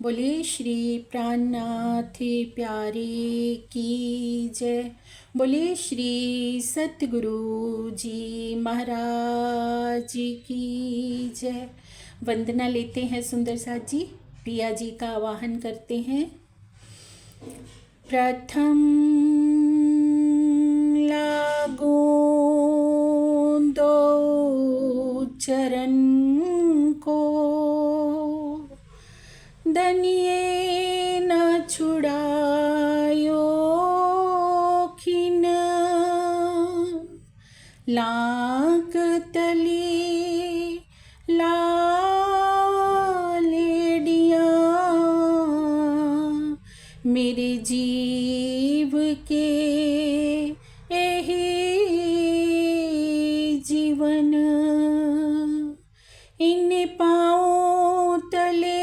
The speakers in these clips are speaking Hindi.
बोले श्री प्राणनाथ प्यारे की जय। बोले श्री सतगुरु जी महाराज की जय। वंदना लेते हैं सुंदर साथ जी। प्रिया जी का आवाहन करते हैं। प्रथम लागो दो चरण को, दनिये न छुड़ायो खिन, लाक तली लालेडिया मेरे जीव के यही जीवन, इन पाँव तले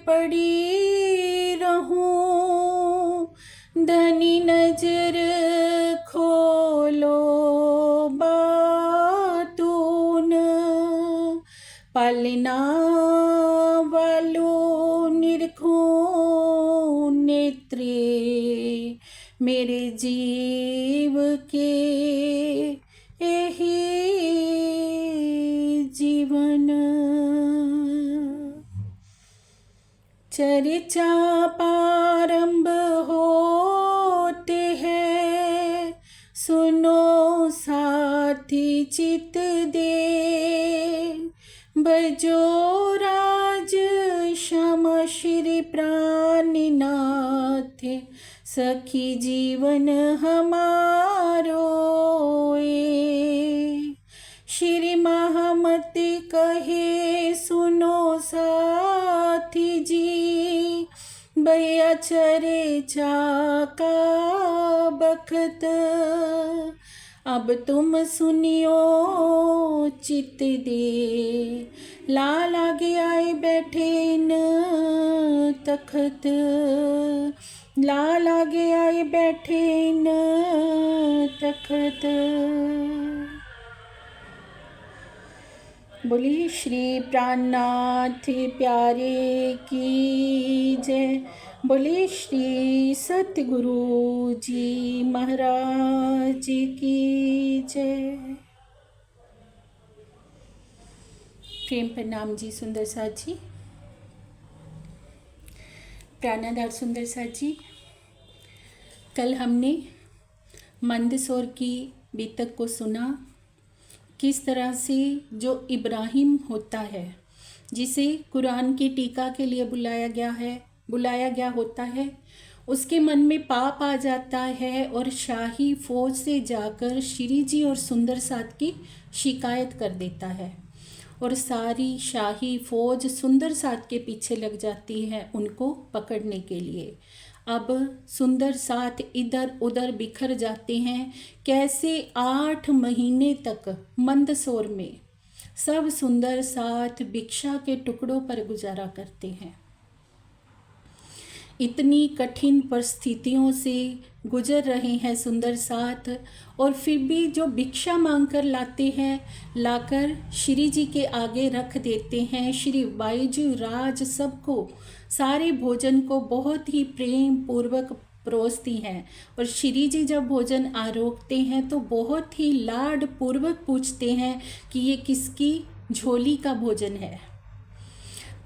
पड़ी रहूं, धनी नजर खोलो बातून, पालना वालों निरखो नेत्रे मेरे जीव के यही जीवन। चर्चा प्रारंभ होते हैं, सुनो साथी चित दे, भजो राज श्याम श्री प्राणनाथ, सखी जीवन हमारो ये। श्री महामत कहे सुनो साथी जी, भैया चरे का बखत, अब तुम सुनियो चित दे, लाल आगे आए बैठे न तखत, लाल आगे आए बैठे न तखत। बोली श्री प्राणनाथ प्यारे की जय। बोले श्री सतगुरु जी महाराज की जय। प्रेम प्रणाम जी सुंदर साथ जी। प्राणाधार सुंदर साथ जी। कल हमने मंदसौर की बीतक को सुना, किस तरह से जो इब्राहिम होता है, जिसे कुरान की टीका के लिए बुलाया गया होता है, उसके मन में पाप आ जाता है और शाही फौज से जाकर श्री जी और सुंदर साथ की शिकायत कर देता है, और सारी शाही फौज सुंदर साथ के पीछे लग जाती है उनको पकड़ने के लिए। अब सुंदर साथ इधर उधर बिखर जाते हैं। कैसे 8 महीने तक मंदसौर में सब सुंदर साथ भिक्षा के टुकड़ों पर गुजारा करते हैं। इतनी कठिन परिस्थितियों से गुजर रहे हैं सुंदर साथ, और फिर भी जो भिक्षा मांगकर लाते हैं, लाकर श्री जी के आगे रख देते हैं। श्री बाईजू राज सबको सारे भोजन को बहुत ही प्रेम पूर्वक परोसती हैं, और श्री जी जब भोजन आरोगते हैं तो बहुत ही लाड पूर्वक पूछते हैं कि ये किसकी झोली का भोजन है।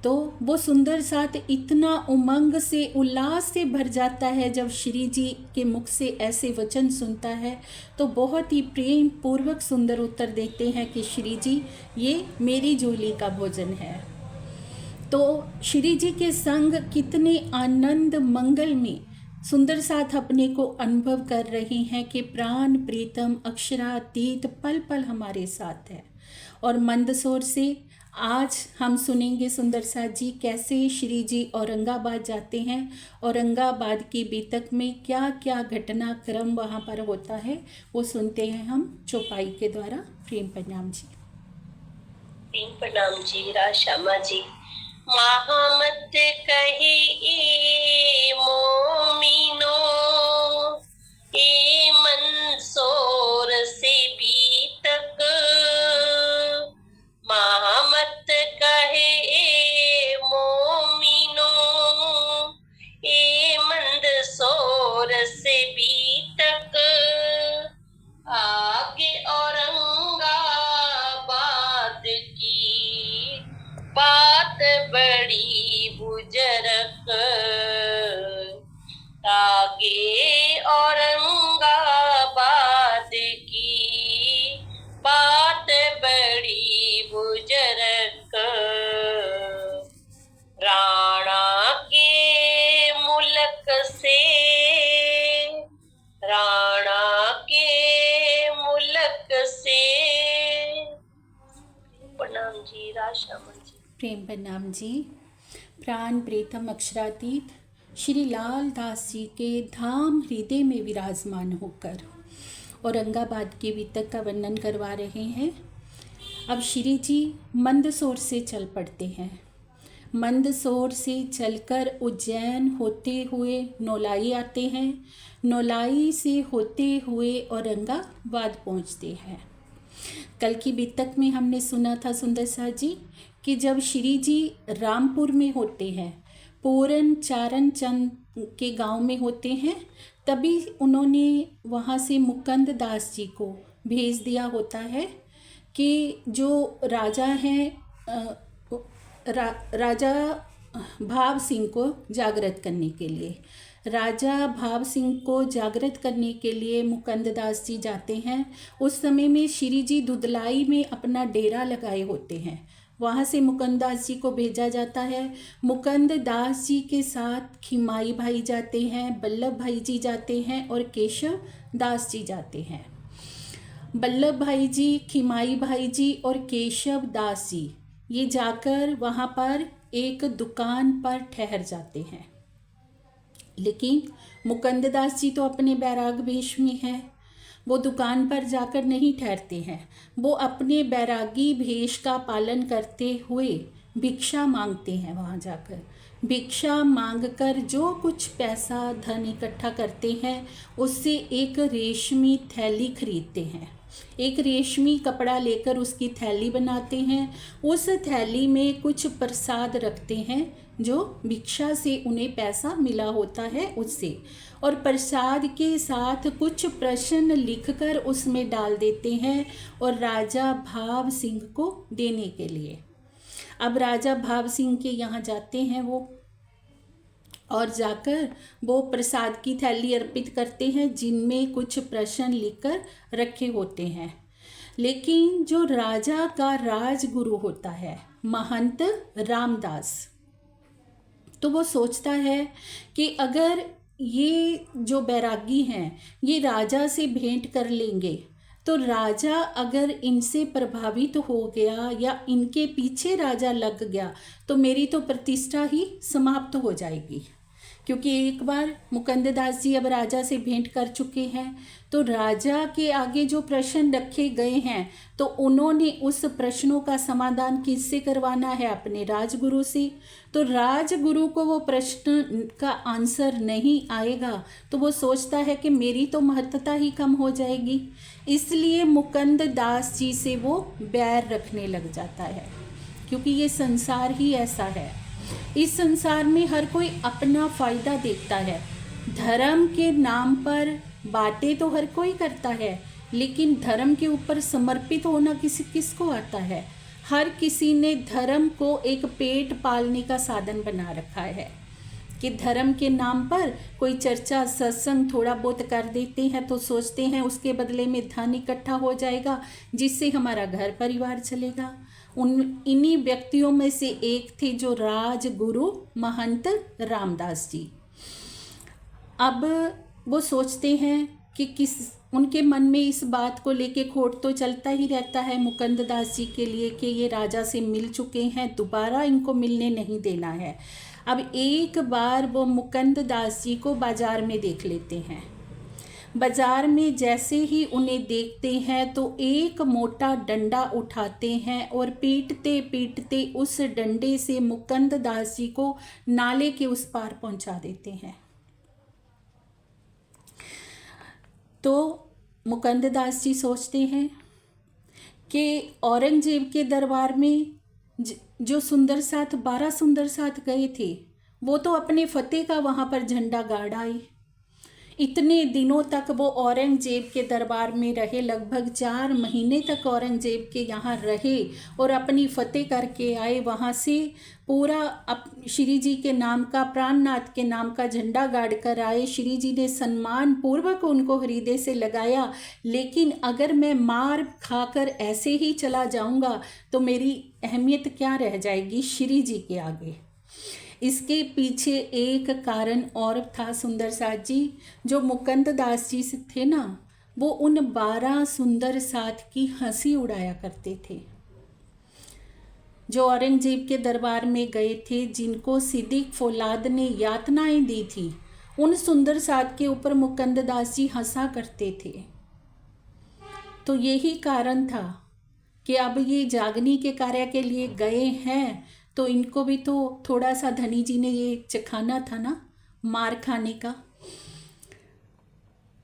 तो वो सुंदर साथ इतना उमंग से उल्लास से भर जाता है जब श्री जी के मुख से ऐसे वचन सुनता है, तो बहुत ही प्रेम पूर्वक सुंदर उत्तर देते हैं कि श्री जी ये मेरी झोली का भोजन है। तो श्री जी के संग कितने आनंद मंगल में सुंदर साथ अपने को अनुभव कर रहे हैं कि प्राण प्रीतम अक्षरातीत पल पल हमारे साथ है। और मंदसौर से आज हम सुनेंगे सुंदर साथ जी कैसे श्री जी औरंगाबाद जाते हैं, औरंगाबाद की बीतक में क्या क्या घटनाक्रम वहाँ पर होता है वो सुनते हैं हम चौपाई के द्वारा। प्रेम प्रणाम जी। प्रेम प्रणाम जी। राज श्यामा जी। महामत कहे ए मोमिनो, ए मंदसौर से बीतक, महामत कहे ए मोमिनो, बात बड़ी बुजुर्ग, आगे औरंगाबाद की बात बड़ी बुजुर्ग। राणा के मुल्क से, राणा के मुल्क से। प्रणाम जी, राशामन जी। प्रेम प्रणाम जी। प्राण प्रीतम अक्षरातीत श्री लाल दास जी के धाम हृदय में विराजमान होकर औरंगाबाद के वितक का वर्णन करवा रहे हैं। अब श्री जी मंदसौर से चल पड़ते हैं। मंदसौर से चलकर उज्जैन होते हुए नौलाई आते हैं। नौलाई से होते हुए औरंगाबाद पहुंचते हैं। कल की वितक में हमने सुना था सुंदर सा जी कि जब श्री जी रामपुर में होते हैं, पूरन चारण चंद के गांव में होते हैं, तभी उन्होंने वहाँ से मुकुंद दास जी को भेज दिया होता है कि जो राजा हैं राजा भाव सिंह को जागृत करने के लिए, राजा भाव सिंह को जागृत करने के लिए मुकुंद दास जी जाते हैं। उस समय में श्री जी दुदलाई में अपना डेरा लगाए होते हैं। वहाँ से मुकुंद दास जी को भेजा जाता है। मुकुंद दास जी के साथ खिमाई भाई जाते हैं, बल्लभ भाई जी जाते हैं और केशव दास जी जाते हैं। बल्लभ भाई जी, खिमाई भाई जी और केशव दास जी ये जाकर वहाँ पर एक दुकान पर ठहर जाते हैं। लेकिन मुकुंद दास जी तो अपने बैराग वेश में हैं, वो दुकान पर जाकर नहीं ठहरते हैं। वो अपने बैरागी भेष का पालन करते हुए भिक्षा मांगते हैं। वहाँ जाकर भिक्षा मांगकर जो कुछ पैसा धन इकट्ठा करते हैं उससे एक रेशमी थैली खरीदते हैं। एक रेशमी कपड़ा लेकर उसकी थैली बनाते हैं। उस थैली में कुछ प्रसाद रखते हैं जो भिक्षा से उन्हें पैसा मिला होता है उससे, और प्रसाद के साथ कुछ प्रश्न लिखकर उसमें डाल देते हैं और राजा भाव सिंह को देने के लिए। अब राजा भाव सिंह के यहाँ जाते हैं वो, और जाकर वो प्रसाद की थैली अर्पित करते हैं जिनमें कुछ प्रश्न लिखकर रखे होते हैं। लेकिन जो राजा का राजगुरु होता है महंत रामदास, तो वो सोचता है कि अगर ये जो बैरागी हैं ये राजा से भेंट कर लेंगे तो राजा अगर इनसे प्रभावित हो गया या इनके पीछे राजा लग गया तो मेरी तो प्रतिष्ठा ही समाप्त हो जाएगी। क्योंकि एक बार मुकुंद दास जी अब राजा से भेंट कर चुके हैं, तो राजा के आगे जो प्रश्न रखे गए हैं तो उन्होंने उस प्रश्नों का समाधान किससे करवाना है? अपने राजगुरु से। तो राजगुरु को वो प्रश्न का आंसर नहीं आएगा तो वो सोचता है कि मेरी तो महत्ता ही कम हो जाएगी, इसलिए मुकुंद दास जी से वो बैर रखने लग जाता है। क्योंकि ये संसार ही ऐसा है, इस संसार में हर कोई अपना फ़ायदा देखता है। धर्म के नाम पर बातें तो हर कोई करता है, लेकिन धर्म के ऊपर समर्पित होना किसको आता है? हर किसी ने धर्म को एक पेट पालने का साधन बना रखा है कि धर्म के नाम पर कोई चर्चा सत्संग थोड़ा बहुत कर देते हैं तो सोचते हैं उसके बदले में धन इकट्ठा हो जाएगा जिससे हमारा घर परिवार चलेगा। इन्हीं व्यक्तियों में से एक थे जो राजगुरु महंत रामदास जी। अब वो सोचते हैं कि उनके मन में इस बात को लेके खोट तो चलता ही रहता है मुकुंद दास जी के लिए कि ये राजा से मिल चुके हैं, दोबारा इनको मिलने नहीं देना है। अब एक बार वो मुकुंद दास जी को बाजार में देख लेते हैं। बाजार में जैसे ही उन्हें देखते हैं तो एक मोटा डंडा उठाते हैं और पीटते पीटते उस डंडे से मुकुंद दास जी को नाले के उस पार पहुंचा देते हैं। तो मुकुंद दास जी सोचते हैं कि औरंगजेब के दरबार में जो सुंदर साथ 12 सुंदर साथ गए थे वो तो अपने फतेह का वहाँ पर झंडा गाड़ आए। इतने दिनों तक वो औरंगजेब के दरबार में रहे, लगभग 4 महीने तक औरंगजेब के यहाँ रहे और अपनी फतेह करके आए। वहाँ से पूरा श्री जी के नाम का, प्राणनाथ के नाम का झंडा गाड़ कर आए। श्री जी ने सम्मान पूर्वक उनको हृदय से लगाया। लेकिन अगर मैं मार खाकर ऐसे ही चला जाऊंगा तो मेरी अहमियत क्या रह जाएगी श्री जी के आगे। इसके पीछे एक कारण और था सुंदर साथ जी, जो मुकुंद दास जी से थे ना, वो उन 12 सुंदर साथ की हंसी उड़ाया करते थे, जो औरंगजेब के दरबार में गए थे, जिनको सिद्दीक फौलाद ने यातनाएं दी थी। उन सुंदर साथ के ऊपर मुकुंद दास जी हंसा करते थे। तो यही कारण था कि अब ये जागनी के कार्य के लिए गए हैं तो इनको भी तो थोड़ा सा धनी जी ने ये चखाना था ना, मार खाने का।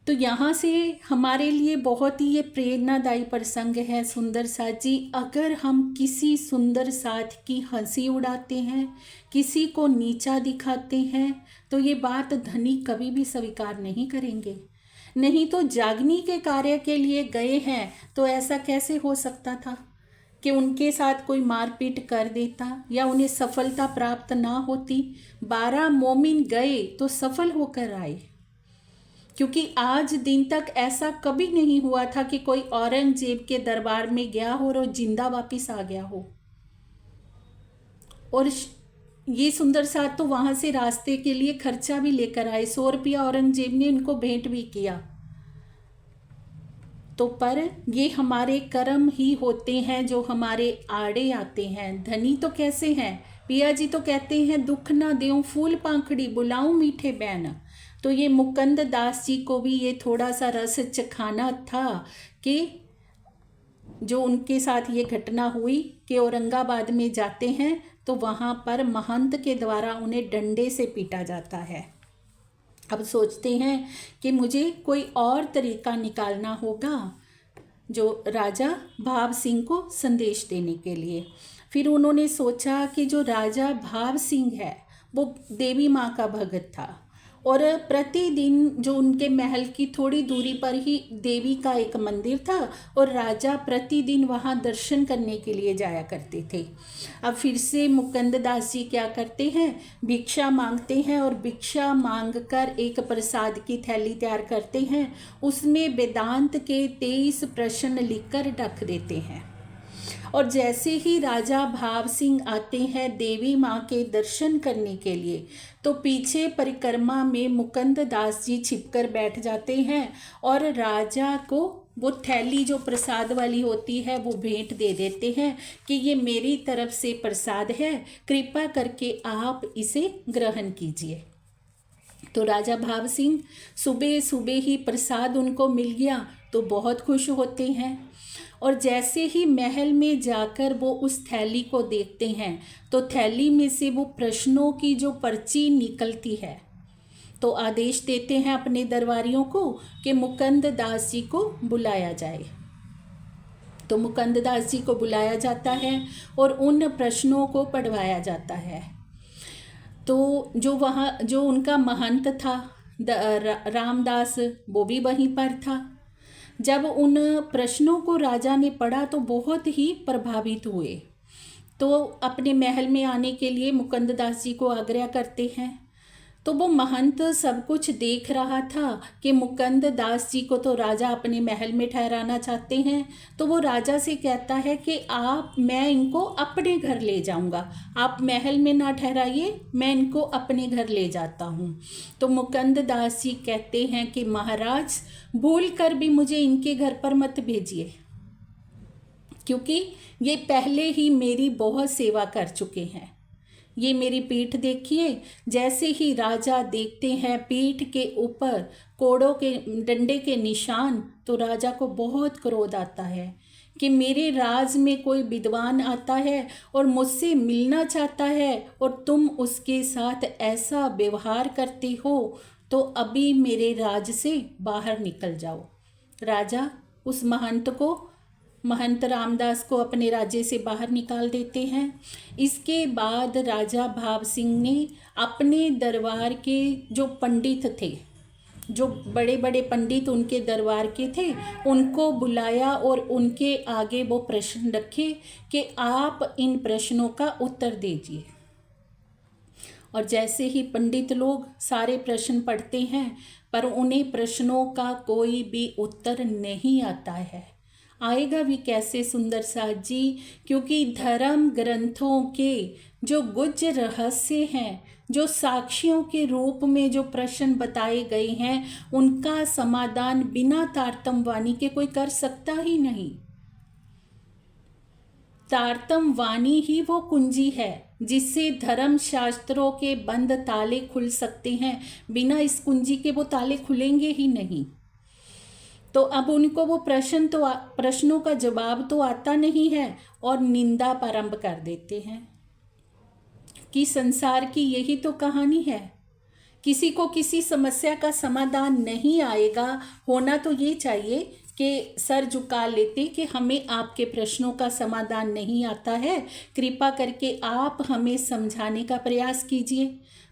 तो यहाँ से हमारे लिए बहुत ही ये प्रेरणादायी प्रसंग है सुंदर साथ जी। अगर हम किसी सुंदर साथ की हंसी उड़ाते हैं, किसी को नीचा दिखाते हैं, तो ये बात धनी कभी भी स्वीकार नहीं करेंगे। नहीं तो जागनी के कार्य के लिए गए हैं तो ऐसा कैसे हो सकता था कि उनके साथ कोई मारपीट कर देता या उन्हें सफलता प्राप्त ना होती। 12 मोमिन गए तो सफल होकर आए, क्योंकि आज दिन तक ऐसा कभी नहीं हुआ था कि कोई औरंगजेब के दरबार में गया हो और जिंदा वापस आ गया हो। और ये सुंदर साथ तो वहां से रास्ते के लिए खर्चा भी लेकर आए। 100 रुपया औरंगजेब ने उनको भेंट भी किया। तो पर ये हमारे कर्म ही होते हैं जो हमारे आड़े आते हैं। धनी तो कैसे हैं, पिया जी तो कहते हैं दुख ना देऊं फूल पाखड़ी बुलाऊं मीठे बैन। तो ये मुकुंद दास जी को भी ये थोड़ा सा रस चखाना था कि जो उनके साथ ये घटना हुई कि औरंगाबाद में जाते हैं तो वहाँ पर महंत के द्वारा उन्हें डंडे से पीटा जाता है। अब सोचते हैं कि मुझे कोई और तरीका निकालना होगा जो राजा भाव सिंह को संदेश देने के लिए। फिर उन्होंने सोचा कि जो राजा भाव सिंह है वो देवी माँ का भगत था और प्रतिदिन जो उनके महल की थोड़ी दूरी पर ही देवी का एक मंदिर था और राजा प्रतिदिन वहाँ दर्शन करने के लिए जाया करते थे। अब फिर से मुकुंद दास जी क्या करते हैं, भिक्षा मांगते हैं और भिक्षा मांगकर एक प्रसाद की थैली तैयार करते हैं। उसमें वेदांत के 23 प्रश्न लिखकर रख देते हैं। और जैसे ही राजा भाव सिंह आते हैं देवी माँ के दर्शन करने के लिए, तो पीछे परिक्रमा में मुकुंद दास जी छिपकर बैठ जाते हैं और राजा को वो थैली जो प्रसाद वाली होती है वो भेंट दे देते हैं कि ये मेरी तरफ से प्रसाद है, कृपा करके आप इसे ग्रहण कीजिए। तो राजा भाव सिंह सुबह सुबह ही प्रसाद उनको मिल गया तो बहुत खुश होते हैं। और जैसे ही महल में जाकर वो उस थैली को देखते हैं तो थैली में से वो प्रश्नों की जो पर्ची निकलती है, तो आदेश देते हैं अपने दरबारियों को कि मुकुंद दास जी को बुलाया जाए। तो मुकुंद दास जी को बुलाया जाता है और उन प्रश्नों को पढ़वाया जाता है। तो जो उनका महंत था रामदास, वो भी वहीं पर था। जब उन प्रश्नों को राजा ने पढ़ा तो बहुत ही प्रभावित हुए, तो अपने महल में आने के लिए मुकुंद दास जी को आग्रह करते हैं। तो वो महंत सब कुछ देख रहा था कि मुकुंद दास जी को तो राजा अपने महल में ठहराना चाहते हैं। तो वो राजा से कहता है कि मैं इनको अपने घर ले जाऊंगा, आप महल में ना ठहराइए, मैं इनको अपने घर ले जाता हूँ। तो मुकुंद दास जी कहते हैं कि महाराज भूल कर भी मुझे इनके घर पर मत भेजिए, क्योंकि ये पहले ही मेरी बहुत सेवा कर चुके हैं। ये मेरी पीठ देखिए। जैसे ही राजा देखते हैं पीठ के ऊपर कोड़ों के डंडे के निशान, तो राजा को बहुत क्रोध आता है कि मेरे राज में कोई विद्वान आता है और मुझसे मिलना चाहता है और तुम उसके साथ ऐसा व्यवहार करते हो, तो अभी मेरे राज से बाहर निकल जाओ। राजा उस महंत रामदास को अपने राज्य से बाहर निकाल देते हैं। इसके बाद राजा भाव सिंह ने अपने दरबार के जो पंडित थे जो बड़े बड़े पंडित उनके दरबार के थे उनको बुलाया और उनके आगे वो प्रश्न रखे कि आप इन प्रश्नों का उत्तर दीजिए। और जैसे ही पंडित लोग सारे प्रश्न पढ़ते हैं पर उन्हें प्रश्नों का कोई भी उत्तर नहीं आता है। आएगा भी कैसे सुंदर साथ जी, क्योंकि धर्म ग्रंथों के जो गुज्ज रहस्य हैं, जो साक्षियों के रूप में जो प्रश्न बताए गए हैं, उनका समाधान बिना तारतम वाणी के कोई कर सकता ही नहीं। तारतम वाणी ही वो कुंजी है जिससे धर्म शास्त्रों के बंद ताले खुल सकते हैं। बिना इस कुंजी के वो ताले खुलेंगे ही नहीं। तो अब उनको वो प्रश्नों का जवाब तो आता नहीं है और निंदा प्रारंभ कर देते हैं कि संसार की यही तो कहानी है। किसी को किसी समस्या का समाधान नहीं आएगा, होना तो ये चाहिए कि सर झुका लेते कि हमें आपके प्रश्नों का समाधान नहीं आता है, कृपा करके आप हमें समझाने का प्रयास कीजिए।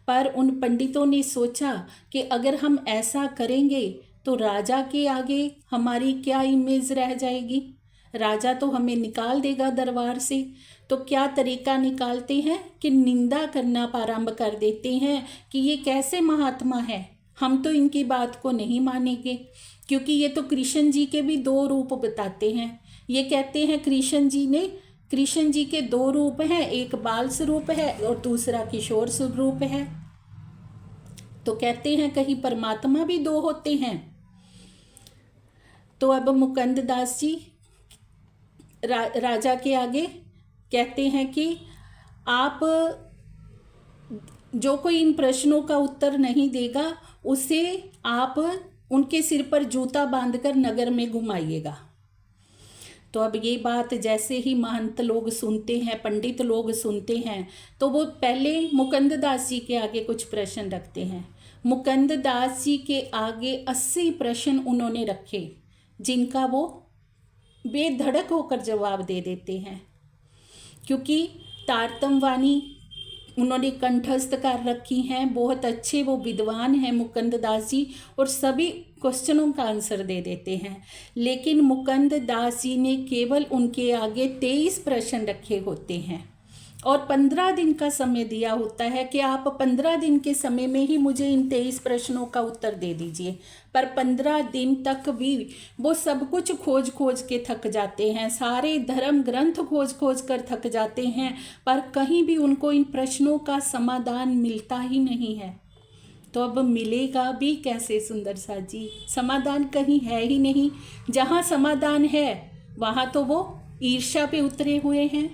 पर उन पंडितों ने सोचा कि अगर हम ऐसा करेंगे तो राजा के आगे हमारी क्या इमेज रह जाएगी, राजा तो हमें निकाल देगा दरबार से। तो क्या तरीका निकालते हैं कि निंदा करना प्रारंभ कर देते हैं कि ये कैसे महात्मा है, हम तो इनकी बात को नहीं मानेंगे, क्योंकि ये तो कृष्ण जी के भी 2 रूप बताते हैं। ये कहते हैं कृष्ण जी के 2 रूप हैं, एक बाल स्वरूप है और दूसरा किशोर स्वरूप है। तो कहते हैं कहीं परमात्मा भी 2 होते हैं। तो अब मुकुंद दास जी राजा के आगे कहते हैं कि आप जो कोई इन प्रश्नों का उत्तर नहीं देगा उसे आप उनके सिर पर जूता बांधकर नगर में घुमाइएगा। तो अब ये बात जैसे ही महंत लोग सुनते हैं, पंडित लोग सुनते हैं, तो वो पहले मुकुंद दास जी के आगे कुछ प्रश्न रखते हैं। मुकुंद दास जी के आगे 80 प्रश्न उन्होंने रखे जिनका वो बेधड़क होकर जवाब दे देते हैं, क्योंकि तारतम वाणी उन्होंने कंठस्थ कर रखी हैं। बहुत अच्छे वो विद्वान हैं मुकुंद दास जी, और सभी क्वेश्चनों का आंसर दे देते हैं। लेकिन मुकुंद दास जी ने केवल उनके आगे 23 प्रश्न रखे होते हैं और 15 दिन का समय दिया होता है कि आप 15 दिन के समय में ही मुझे इन 23 प्रश्नों का उत्तर दे दीजिए। पर 15 दिन तक भी वो सब कुछ खोज खोज के थक जाते हैं, सारे धर्म ग्रंथ खोज खोज कर थक जाते हैं, पर कहीं भी उनको इन प्रश्नों का समाधान मिलता ही नहीं है। तो अब मिलेगा भी कैसे सुंदर साथ जी, समाधान कहीं है ही नहीं। जहाँ समाधान है वहाँ तो वो ईर्ष्या पे उतरे हुए हैं।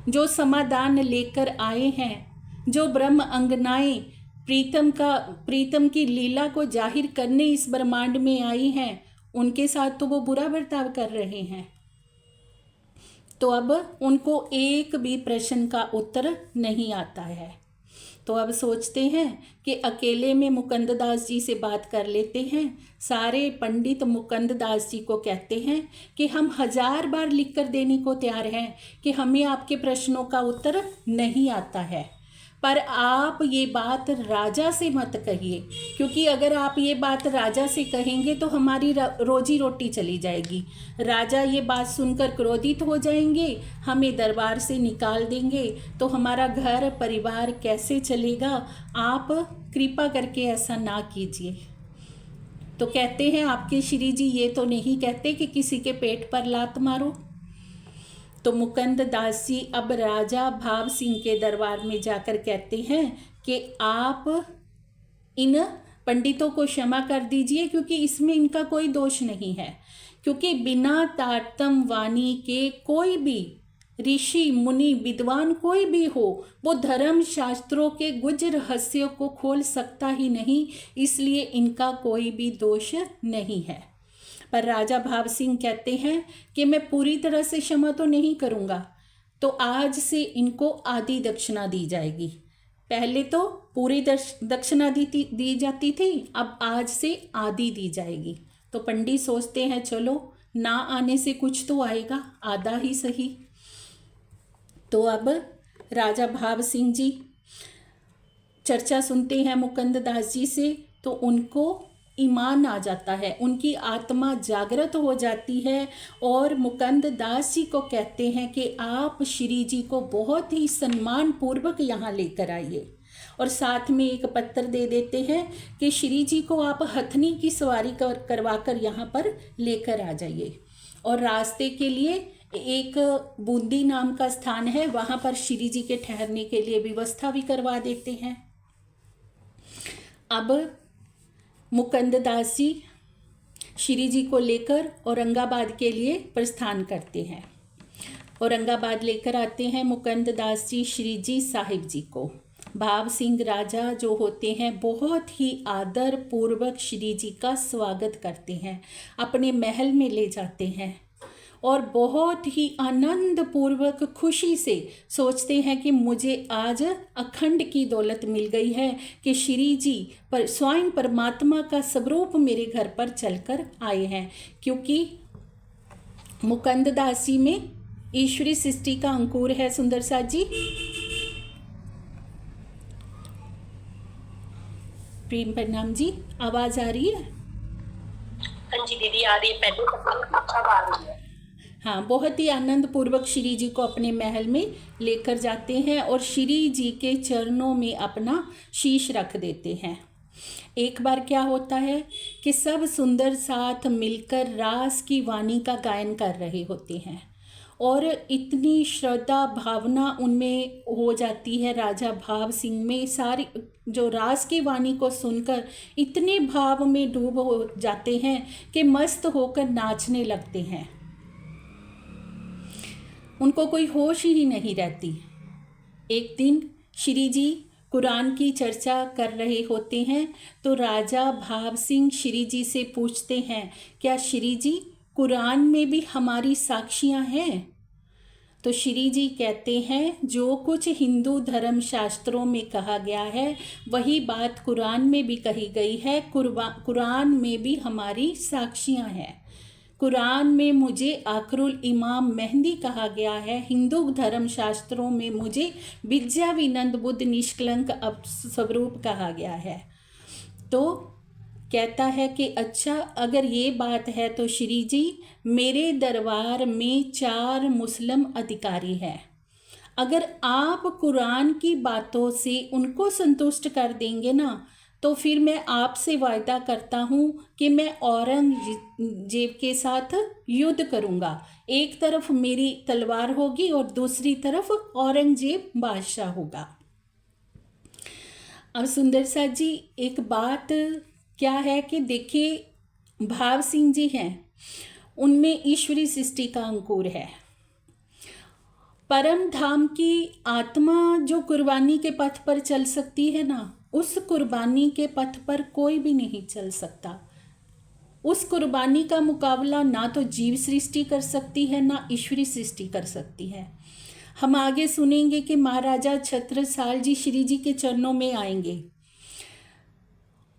जो समाधान लेकर आए हैं, जो ब्रह्म अंगनाएं प्रीतम की लीला को जाहिर करने इस ब्रह्मांड में आई हैं, उनके साथ तो वो बुरा बर्ताव कर रहे हैं। तो अब उनको एक भी प्रश्न का उत्तर नहीं आता है। तो अब सोचते हैं कि अकेले में मुकुंद दास जी से बात कर लेते हैं। सारे पंडित मुकुंद दास जी को कहते हैं कि हम 1000 बार लिख कर देने को तैयार हैं कि हमें आपके प्रश्नों का उत्तर नहीं आता है, पर आप ये बात राजा से मत कहिए, क्योंकि अगर आप ये बात राजा से कहेंगे तो हमारी रोजी रोटी चली जाएगी। राजा ये बात सुनकर क्रोधित हो जाएंगे, हमें दरबार से निकाल देंगे, तो हमारा घर परिवार कैसे चलेगा। आप कृपा करके ऐसा ना कीजिए। तो कहते हैं आपके श्री जी ये तो नहीं कहते कि किसी के पेट पर लात मारो। तो मुकुंद दास जी अब राजा भाव सिंह के दरबार में जाकर कहते हैं कि आप इन पंडितों को क्षमा कर दीजिए, क्योंकि इसमें इनका कोई दोष नहीं है। क्योंकि बिना तारतम वाणी के कोई भी ऋषि मुनि विद्वान कोई भी हो, वो धर्म शास्त्रों के गुज रहस्यों को खोल सकता ही नहीं, इसलिए इनका कोई भी दोष नहीं है। पर राजा भाव सिंह कहते हैं कि मैं पूरी तरह से क्षमा तो नहीं करूँगा, तो आज से इनको आधी दक्षिणा दी जाएगी। पहले तो पूरी दक्षिणा दी जाती थी, अब आज से आधी दी जाएगी। तो पंडित सोचते हैं चलो ना आने से कुछ तो आएगा, आधा ही सही। तो अब राजा भाव सिंह जी चर्चा सुनते हैं मुकुंद दास जी से, तो उनको ईमान आ जाता है, उनकी आत्मा जागृत हो जाती है और मुकुंद दास जी को कहते हैं कि आप श्री जी को बहुत ही सम्मान पूर्वक यहाँ लेकर आइए, और साथ में एक पत्र दे देते हैं कि श्री जी को आप हथनी की सवारी करवा कर यहाँ पर लेकर आ जाइए। और रास्ते के लिए एक बूंदी नाम का स्थान है, वहाँ पर श्री जी के ठहरने के लिए व्यवस्था भी करवा देते हैं। अब मुकुंद दास जी श्री जी को लेकर औरंगाबाद के लिए प्रस्थान करते हैं। औरंगाबाद लेकर आते हैं मुकुंद दास जी श्री जी साहिब जी को। भाव सिंह राजा जो होते हैं बहुत ही आदर पूर्वक श्री जी का स्वागत करते हैं, अपने महल में ले जाते हैं और बहुत ही आनंद पूर्वक खुशी से सोचते हैं कि मुझे आज अखंड की दौलत मिल गई है कि श्री जी पर स्वयं परमात्मा का स्वरूप मेरे घर पर चलकर आए हैं, क्योंकि मुकुंद दास जी में ईश्वरी सृष्टि का अंकुर है। सुंदर साथ जी, प्रेम प्रणाम जी, आवाज आ रही है? हाँ जी दीदी आ रही है, पहले तो अच्छा आ रही है। हाँ, बहुत ही आनंद पूर्वक श्री जी को अपने महल में लेकर जाते हैं और श्री जी के चरणों में अपना शीश रख देते हैं। एक बार क्या होता है कि सब सुंदर साथ मिलकर रास की वाणी का गायन कर रहे होते हैं और इतनी श्रद्धा भावना उनमें हो जाती है, राजा भाव सिंह में सारी जो रास की वाणी को सुनकर इतने भाव में डूब हो जाते हैं कि मस्त होकर नाचने लगते हैं, उनको कोई होश ही नहीं रहती। एक दिन श्री जी कुरान की चर्चा कर रहे होते हैं तो राजा भाव सिंह श्री जी से पूछते हैं, क्या श्री जी कुरान में भी हमारी साक्षियां हैं? तो श्री जी कहते हैं, जो कुछ हिंदू धर्म शास्त्रों में कहा गया है वही बात कुरान में भी कही गई है। कुरान में भी हमारी साक्षियां हैं। कुरान में मुझे आखरुल इमाम मेहंदी कहा गया है, हिंदू धर्म शास्त्रों में मुझे विद्या विनंद बुद्ध निष्कलंक स्वरूप कहा गया है। तो कहता है कि अच्छा, अगर ये बात है तो श्री जी मेरे दरबार में 4 मुस्लिम अधिकारी हैं, अगर आप कुरान की बातों से उनको संतुष्ट कर देंगे ना तो फिर मैं आपसे वायदा करता हूँ कि मैं औरंगजेब के साथ युद्ध करूँगा। एक तरफ मेरी तलवार होगी और दूसरी तरफ औरंगजेब बादशाह होगा। अब सुंदर साथ जी, एक बात क्या है कि देखिए भाव सिंह जी हैं, उनमें ईश्वरी सृष्टि का अंकुर है। परम धाम की आत्मा जो कुर्बानी के पथ पर चल सकती है ना, उस कुर्बानी के पथ पर कोई भी नहीं चल सकता। उस कुर्बानी का मुकाबला ना तो जीव सृष्टि कर सकती है ना ईश्वरी सृष्टि कर सकती है। हम आगे सुनेंगे कि महाराजा छत्रसाल जी श्री जी के चरणों में आएंगे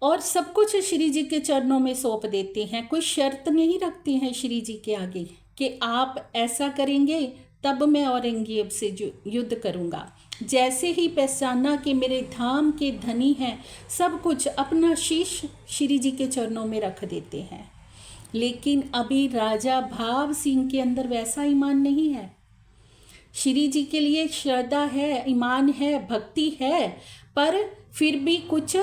और सब कुछ श्री जी के चरणों में सौंप देते हैं, कोई शर्त नहीं रखते हैं श्री जी के आगे कि आप ऐसा करेंगे तब मैं औरंगजेब से युद्ध करूंगा। जैसे ही पहचाना कि मेरे धाम के धनी हैं, सब कुछ अपना शीश श्री जी के चरणों में रख देते हैं। लेकिन अभी राजा भाव सिंह के अंदर वैसा ईमान नहीं है। श्री जी के लिए श्रद्धा है, ईमान है, भक्ति है, पर फिर भी कुछ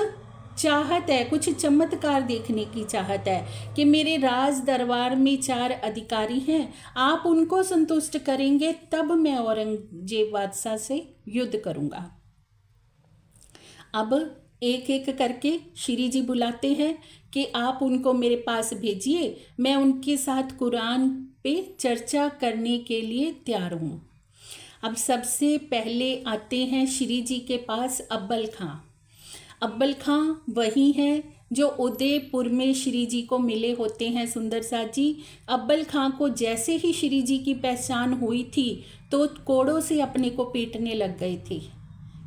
चाहत है, कुछ चमत्कार देखने की चाहत है कि मेरे राज दरबार में 4 अधिकारी हैं, आप उनको संतुष्ट करेंगे तब मैं औरंगजेब बादशाह से युद्ध करूंगा। अब एक एक करके श्री जी बुलाते हैं कि आप उनको मेरे पास भेजिए, मैं उनके साथ कुरान पे चर्चा करने के लिए तैयार हूँ। अब सबसे पहले आते हैं श्री जी के पास अब्बल खां। अब्बल खां वही हैं जो उदयपुर में श्री जी को मिले होते हैं। सुंदर साथ जी, अब्बल खां को जैसे ही श्री जी की पहचान हुई थी तो कोड़ों से अपने को पीटने लग गई थी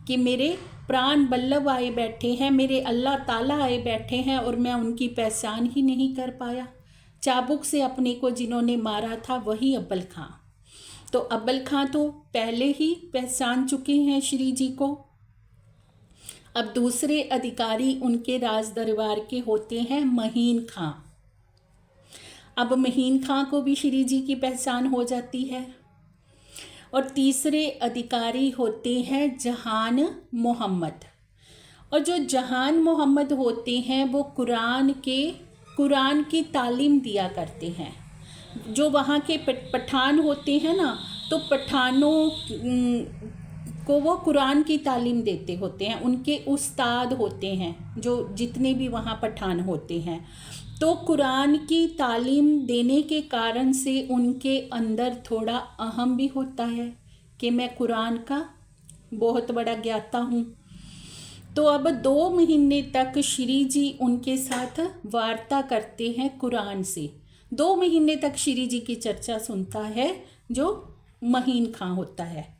कि मेरे प्राण बल्लभ आए बैठे हैं, मेरे अल्लाह ताला आए बैठे हैं और मैं उनकी पहचान ही नहीं कर पाया। चाबुक से अपने को जिन्होंने मारा था वही अब्बल खां। तो अब्बल खां तो पहले ही पहचान चुके हैं श्री जी को। अब दूसरे अधिकारी उनके राज दरबार के होते हैं महीन खां। अब महीन खां को भी श्री जी की पहचान हो जाती है। और तीसरे अधिकारी होते हैं जहान मोहम्मद। और जो जहान मोहम्मद होते हैं वो कुरान की तालीम दिया करते हैं। जो वहाँ के पठान होते हैं ना, तो पठानों को वो कुरान की तालीम देते होते हैं, उनके उस्ताद होते हैं जो जितने भी वहाँ पठान होते हैं। तो कुरान की तालीम देने के कारण से उनके अंदर थोड़ा अहम भी होता है कि मैं कुरान का बहुत बड़ा ज्ञाता हूँ। तो अब 2 महीने तक श्री जी उनके साथ वार्ता करते हैं कुरान से। 2 महीने तक श्री जी की चर्चा सुनता है जो महीन खां होता है।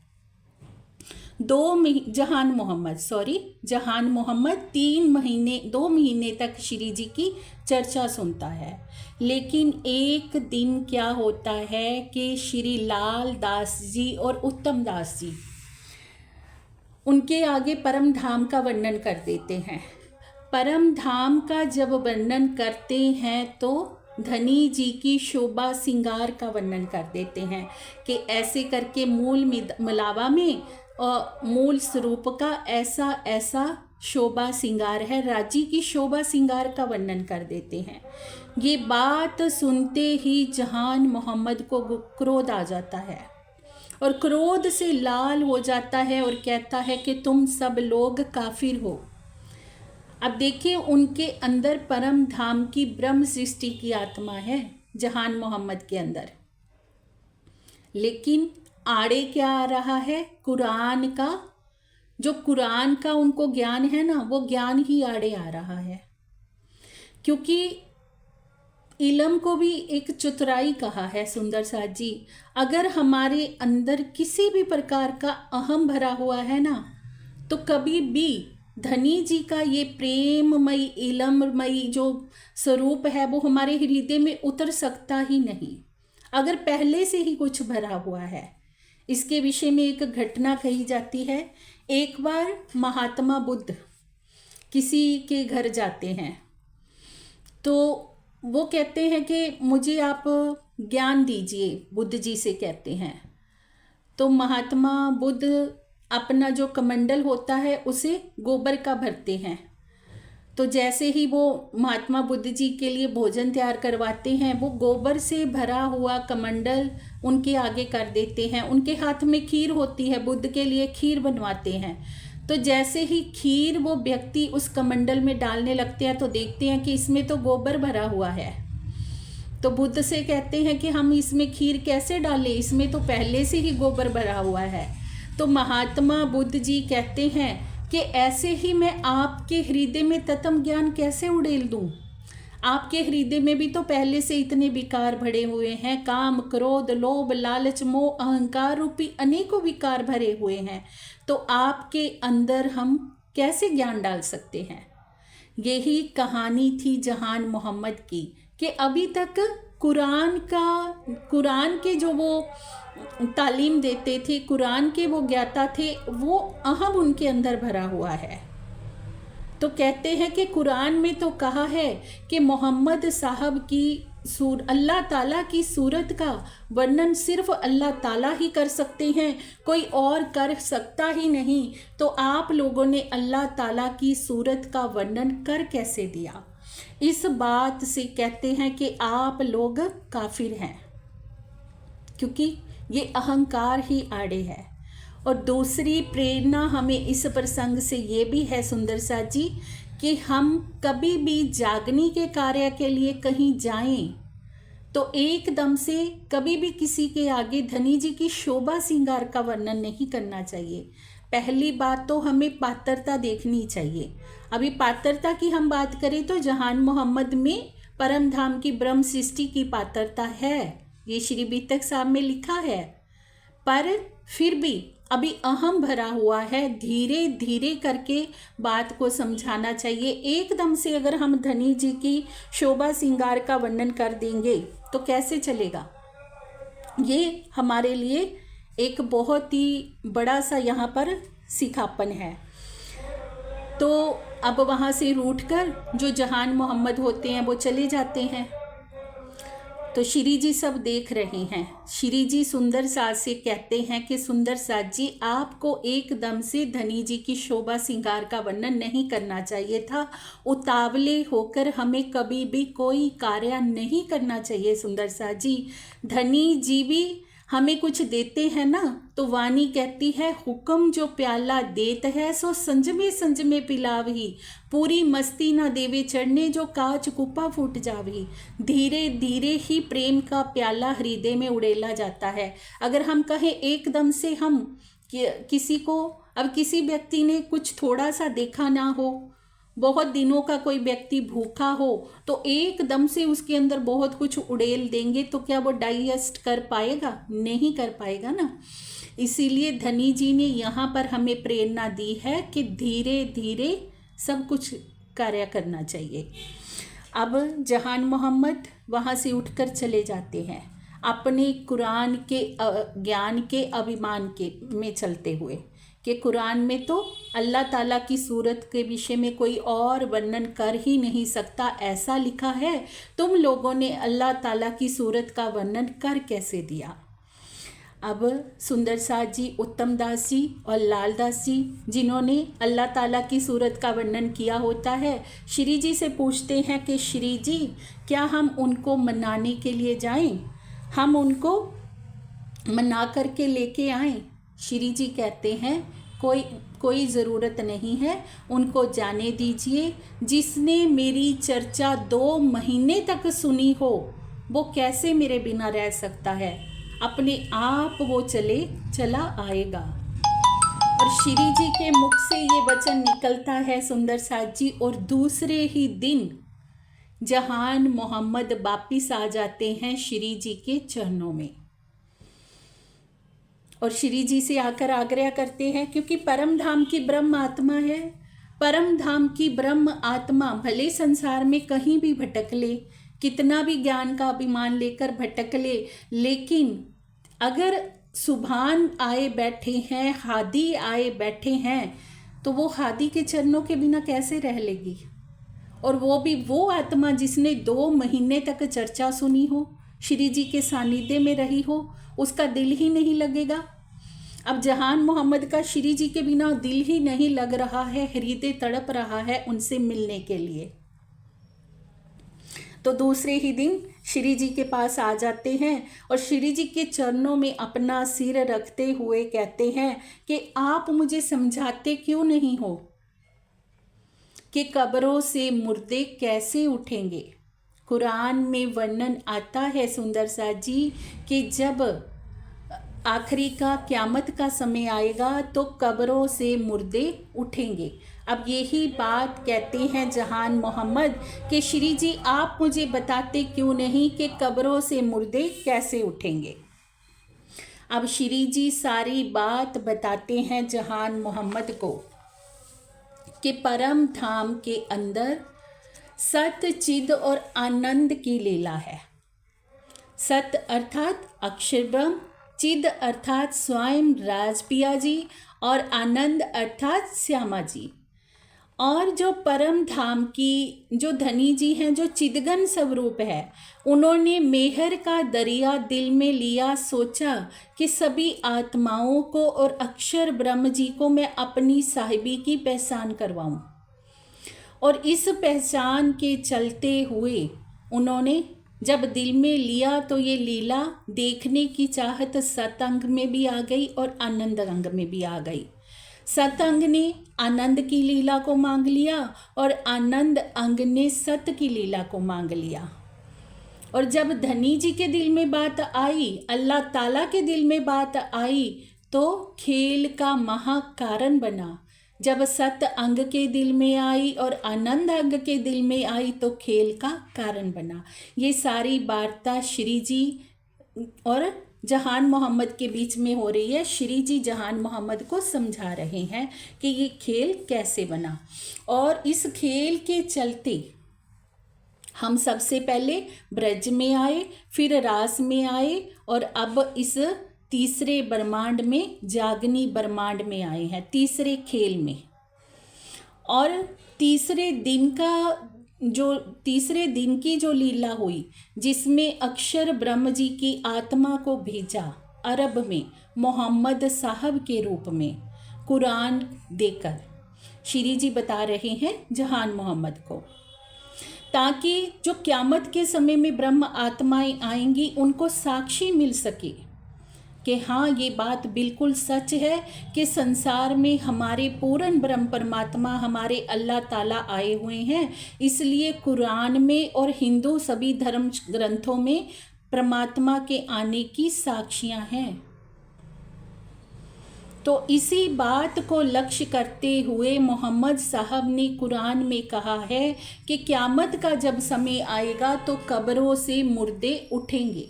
जहान मोहम्मद 2 महीने तक श्री जी की चर्चा सुनता है। लेकिन एक दिन क्या होता है कि श्री लाल दास जी और उत्तम दास जी उनके आगे परम धाम का वर्णन कर देते हैं। परम धाम का जब वर्णन करते हैं तो धनी जी की शोभा सिंगार का वर्णन कर देते हैं कि ऐसे करके मूल मिलावा में मूल स्वरूप का ऐसा ऐसा शोभा सिंगार है। राजी की शोभा सिंगार का वर्णन कर देते हैं। ये बात सुनते ही जहान मोहम्मद को क्रोध आ जाता है और क्रोध से लाल हो जाता है और कहता है कि तुम सब लोग काफिर हो। अब देखिए, उनके अंदर परम धाम की ब्रह्म सृष्टि की आत्मा है जहान मोहम्मद के अंदर, लेकिन आड़े क्या आ रहा है? कुरान का उनको ज्ञान है ना, वो ज्ञान ही आड़े आ रहा है। क्योंकि इल्म को भी एक चतुराई कहा है सुंदर साथ जी। अगर हमारे अंदर किसी भी प्रकार का अहम भरा हुआ है ना, तो कभी भी धनी जी का ये प्रेममयी इल्ममयी जो स्वरूप है वो हमारे हृदय में उतर सकता ही नहीं, अगर पहले से ही कुछ भरा हुआ है। इसके विषय में एक घटना कही जाती है। एक बार महात्मा बुद्ध किसी के घर जाते हैं, तो वो कहते हैं कि मुझे आप ज्ञान दीजिए, बुद्ध जी से कहते हैं। तो महात्मा बुद्ध अपना जो कमंडल होता है उसे गोबर का भरते हैं। तो जैसे ही वो महात्मा बुद्ध जी के लिए भोजन तैयार करवाते हैं, वो गोबर से भरा हुआ कमंडल उनके आगे कर देते हैं। उनके हाथ में खीर होती है, बुद्ध के लिए खीर बनवाते हैं। तो जैसे ही खीर वो व्यक्ति उस कमंडल में डालने लगते हैं तो देखते हैं कि इसमें तो गोबर भरा हुआ है। तो बुद्ध से कहते हैं कि हम इसमें खीर कैसे डालें, इसमें तो पहले से ही गोबर भरा हुआ है। तो महात्मा बुद्ध जी कहते हैं कि ऐसे ही मैं आपके हृदय में तत्व ज्ञान कैसे उड़ेल दूं? आपके हृदय में भी तो पहले से इतने विकार भरे हुए हैं, काम क्रोध लोभ लालच मोह अहंकार रूपी अनेकों विकार भरे हुए हैं। तो आपके अंदर हम कैसे ज्ञान डाल सकते हैं? यही कहानी थी जहान मोहम्मद की कि अभी तक कुरान के जो वो तालीम देते थे, कुरान के वो ज्ञाता थे, वो अहम उनके अंदर भरा हुआ है। तो कहते हैं कि कुरान में तो कहा है कि मोहम्मद साहब की अल्लाह ताला की सूरत का वर्णन सिर्फ अल्लाह ताला ही कर सकते हैं, कोई और कर सकता ही नहीं। तो आप लोगों ने अल्लाह ताला की सूरत का वर्णन कर कैसे दिया? इस बात से कहते हैं कि आप लोग काफिर हैं, क्योंकि ये अहंकार ही आड़े है। और दूसरी प्रेरणा हमें इस प्रसंग से ये भी है सुंदर साथ जी कि हम कभी भी जागने के कार्य के लिए कहीं जाएं तो एकदम से कभी भी किसी के आगे धनी जी की शोभा श्रृंगार का वर्णन नहीं करना चाहिए। पहली बात तो हमें पात्रता देखनी चाहिए। अभी पात्रता की हम बात करें तो जहान मोहम्मद में परम धाम की ब्रह्म सृष्टि की पात्रता है, ये श्री बीतक साहब में लिखा है। पर फिर भी अभी अहम भरा हुआ है, धीरे धीरे करके बात को समझाना चाहिए। एकदम से अगर हम धनी जी की शोभा श्रृंगार का वर्णन कर देंगे तो कैसे चलेगा? ये हमारे लिए एक बहुत ही बड़ा सा यहाँ पर सिखापन है। तो अब वहाँ से रूठ कर जो जहान मोहम्मद होते हैं वो चले जाते हैं। तो श्री जी सब देख रहे हैं। श्री जी सुंदर साज से कहते हैं कि सुंदर साज जी, आपको एकदम से धनी जी की शोभा श्रृंगार का वर्णन नहीं करना चाहिए था। उतावले होकर हमें कभी भी कोई कार्य नहीं करना चाहिए सुंदर साज जी। धनी जी भी हमें कुछ देते हैं ना, तो वाणी कहती है, हुक्म जो प्याला देत है सो संजमे संजमे पिलावही, पूरी मस्ती ना देवे चढ़ने जो काच कुपा फूट जावही। धीरे धीरे ही प्रेम का प्याला हृदय में उड़ेला जाता है। अगर हम कहें एकदम से हम किसी को, अब किसी व्यक्ति ने कुछ थोड़ा सा देखा ना हो, बहुत दिनों का कोई व्यक्ति भूखा हो, तो एकदम से उसके अंदर बहुत कुछ उड़ेल देंगे तो क्या वो डाइजेस्ट कर पाएगा? नहीं कर पाएगा ना। इसीलिए धनी जी ने यहाँ पर हमें प्रेरणा दी है कि धीरे धीरे सब कुछ कार्य करना चाहिए। अब जहान मोहम्मद वहाँ से उठकर चले जाते हैं अपने कुरान के ज्ञान के अभिमान के में चलते हुए, कि कुरान में तो अल्लाह ताला की सूरत के विषय में कोई और वर्णन कर ही नहीं सकता, ऐसा लिखा है। तुम लोगों ने अल्लाह ताला की सूरत का वर्णन कर कैसे दिया? अब सुंदर साज जी, उत्तम दास जी और लाल दास जी, जिन्होंने अल्लाह ताला की सूरत का वर्णन किया होता है, श्री जी से पूछते हैं कि श्री जी, क्या हम उनको मनाने के लिए जाएं? हम उनको मना करके लेके आएं? श्री जी कहते हैं, कोई ज़रूरत नहीं है, उनको जाने दीजिए। जिसने मेरी चर्चा 2 महीने तक सुनी हो वो कैसे मेरे बिना रह सकता है? अपने आप वो चला आएगा। और श्री जी के मुख से ये वचन निकलता है सुंदर साज जी, और दूसरे ही दिन जहान मोहम्मद वापिस आ जाते हैं श्री जी के चरणों में, और श्री जी से आकर आग्रह करते हैं, क्योंकि परम धाम की ब्रह्म आत्मा है। परम धाम की ब्रह्म आत्मा भले संसार में कहीं भी भटक ले, कितना भी ज्ञान का अभिमान लेकर भटक ले, लेकिन अगर सुभान आए बैठे हैं, हादी आए बैठे हैं, तो वो हादी के चरणों के बिना कैसे रह लेगी? और वो भी वो आत्मा जिसने 2 महीने तक चर्चा सुनी हो, श्री जी के सानिध्य में रही हो, उसका दिल ही नहीं लगेगा। अब जहान मोहम्मद का श्री जी के बिना दिल ही नहीं लग रहा है, हृदय तड़प रहा है उनसे मिलने के लिए। तो दूसरे ही दिन श्री जी के पास आ जाते हैं और श्री जी के चरणों में अपना सिर रखते हुए कहते हैं कि आप मुझे समझाते क्यों नहीं हो कि कब्रों से मुर्दे कैसे उठेंगे? कुरान में वर्णन आता है सुंदर साज जी कि जब आखिरी का क़यामत का समय आएगा तो कब्रों से मुर्दे उठेंगे। अब यही बात कहते हैं जहान मोहम्मद कि श्री जी आप मुझे बताते क्यों नहीं कि कब्रों से मुर्दे कैसे उठेंगे? अब श्री जी सारी बात बताते हैं जहान मोहम्मद को कि परम धाम के अंदर सत, चिद और आनंद की लीला है। सत अर्थात अक्षर ब्रह्म, चिद अर्थात स्वयं राजपिया जी और आनंद अर्थात श्यामा जी। और जो परम धाम की जो धनी जी हैं, जो चिदगन स्वरूप है, उन्होंने मेहर का दरिया दिल में लिया, सोचा कि सभी आत्माओं को और अक्षर ब्रह्म जी को मैं अपनी साहिबी की पहचान करवाऊं। और इस पहचान के चलते हुए उन्होंने जब दिल में लिया तो ये लीला देखने की चाहत सतअंग में भी आ गई और आनंद अंग में भी आ गई। सतअंग ने आनंद की लीला को मांग लिया और आनंद अंग ने सत की लीला को मांग लिया। और जब धनी जी के दिल में बात आई, अल्लाह ताला के दिल में बात आई, तो खेल का महाकारण बना। जब सत अंग के दिल में आई और आनंद अंग के दिल में आई तो खेल का कारण बना। ये सारी वार्ता श्री जी और जहान मोहम्मद के बीच में हो रही है। श्री जी जहान मोहम्मद को समझा रहे हैं कि ये खेल कैसे बना। और इस खेल के चलते हम सबसे पहले ब्रज में आए, फिर रास में आए और अब इस तीसरे ब्रह्मांड में, जागनी ब्रह्मांड में आए हैं, तीसरे खेल में। और तीसरे दिन की जो लीला हुई, जिसमें अक्षर ब्रह्म जी की आत्मा को भेजा अरब में मोहम्मद साहब के रूप में कुरान देकर, श्री जी बता रहे हैं जहान मोहम्मद को, ताकि जो क़यामत के समय में ब्रह्म आत्माएं आएंगी उनको साक्षी मिल सके कि हाँ, ये बात बिल्कुल सच है कि संसार में हमारे पूर्ण ब्रह्म परमात्मा हमारे अल्लाह ताला आए हुए हैं। इसलिए कुरान में और हिंदू सभी धर्म ग्रंथों में परमात्मा के आने की साक्षियाँ हैं। तो इसी बात को लक्ष्य करते हुए मोहम्मद साहब ने कुरान में कहा है कि क़यामत का जब समय आएगा तो कब्रों से मुर्दे उठेंगे।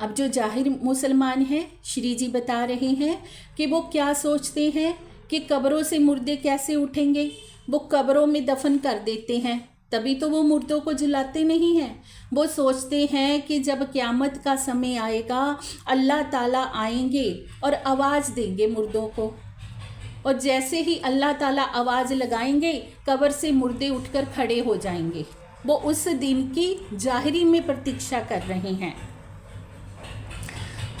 अब जो जाहिर मुसलमान हैं, श्री जी बता रहे हैं कि वो क्या सोचते हैं कि कब्रों से मुर्दे कैसे उठेंगे। वो कब्रों में दफन कर देते हैं, तभी तो वो मुर्दों को जलाते नहीं हैं। वो सोचते हैं कि जब क़यामत का समय आएगा अल्लाह ताला आएंगे और आवाज़ देंगे मुर्दों को, और जैसे ही अल्लाह ताला आवाज़ लगाएंगे कब्र से मुर्दे उठकर खड़े हो जाएंगे। वो उस दिन की जाहिरी में प्रतीक्षा कर रहे हैं,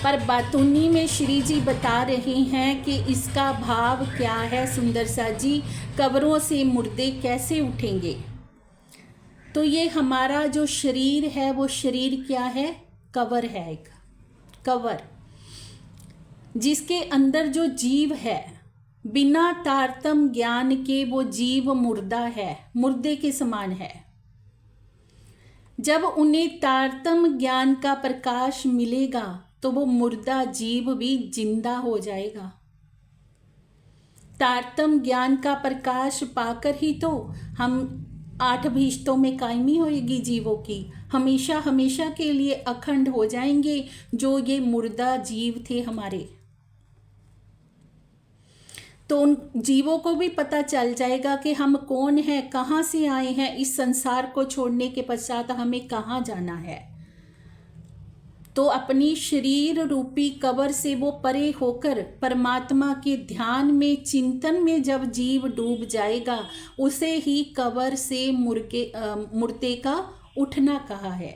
पर बातूनी में श्री जी बता रहे हैं कि इसका भाव क्या है। सुंदर सा जी, कब्रों से मुर्दे कैसे उठेंगे? तो ये हमारा जो शरीर है वो शरीर क्या है? कवर है, एक कवर, जिसके अंदर जो जीव है बिना तारतम ज्ञान के वो जीव मुर्दा है, मुर्दे के समान है। जब उन्हें तारतम ज्ञान का प्रकाश मिलेगा तो वो मुर्दा जीव भी जिंदा हो जाएगा। तारतम ज्ञान का प्रकाश पाकर ही तो हम 8 भीष्टों में कायमी होएगी जीवों की, हमेशा हमेशा के लिए अखंड हो जाएंगे जो ये मुर्दा जीव थे हमारे। तो उन जीवों को भी पता चल जाएगा कि हम कौन हैं, कहाँ से आए हैं, इस संसार को छोड़ने के पश्चात हमें कहाँ जाना है। तो अपनी शरीर रूपी कब्र से वो परे होकर परमात्मा के ध्यान में, चिंतन में जब जीव डूब जाएगा, उसे ही कब्र से मुर्दे का उठना कहा है।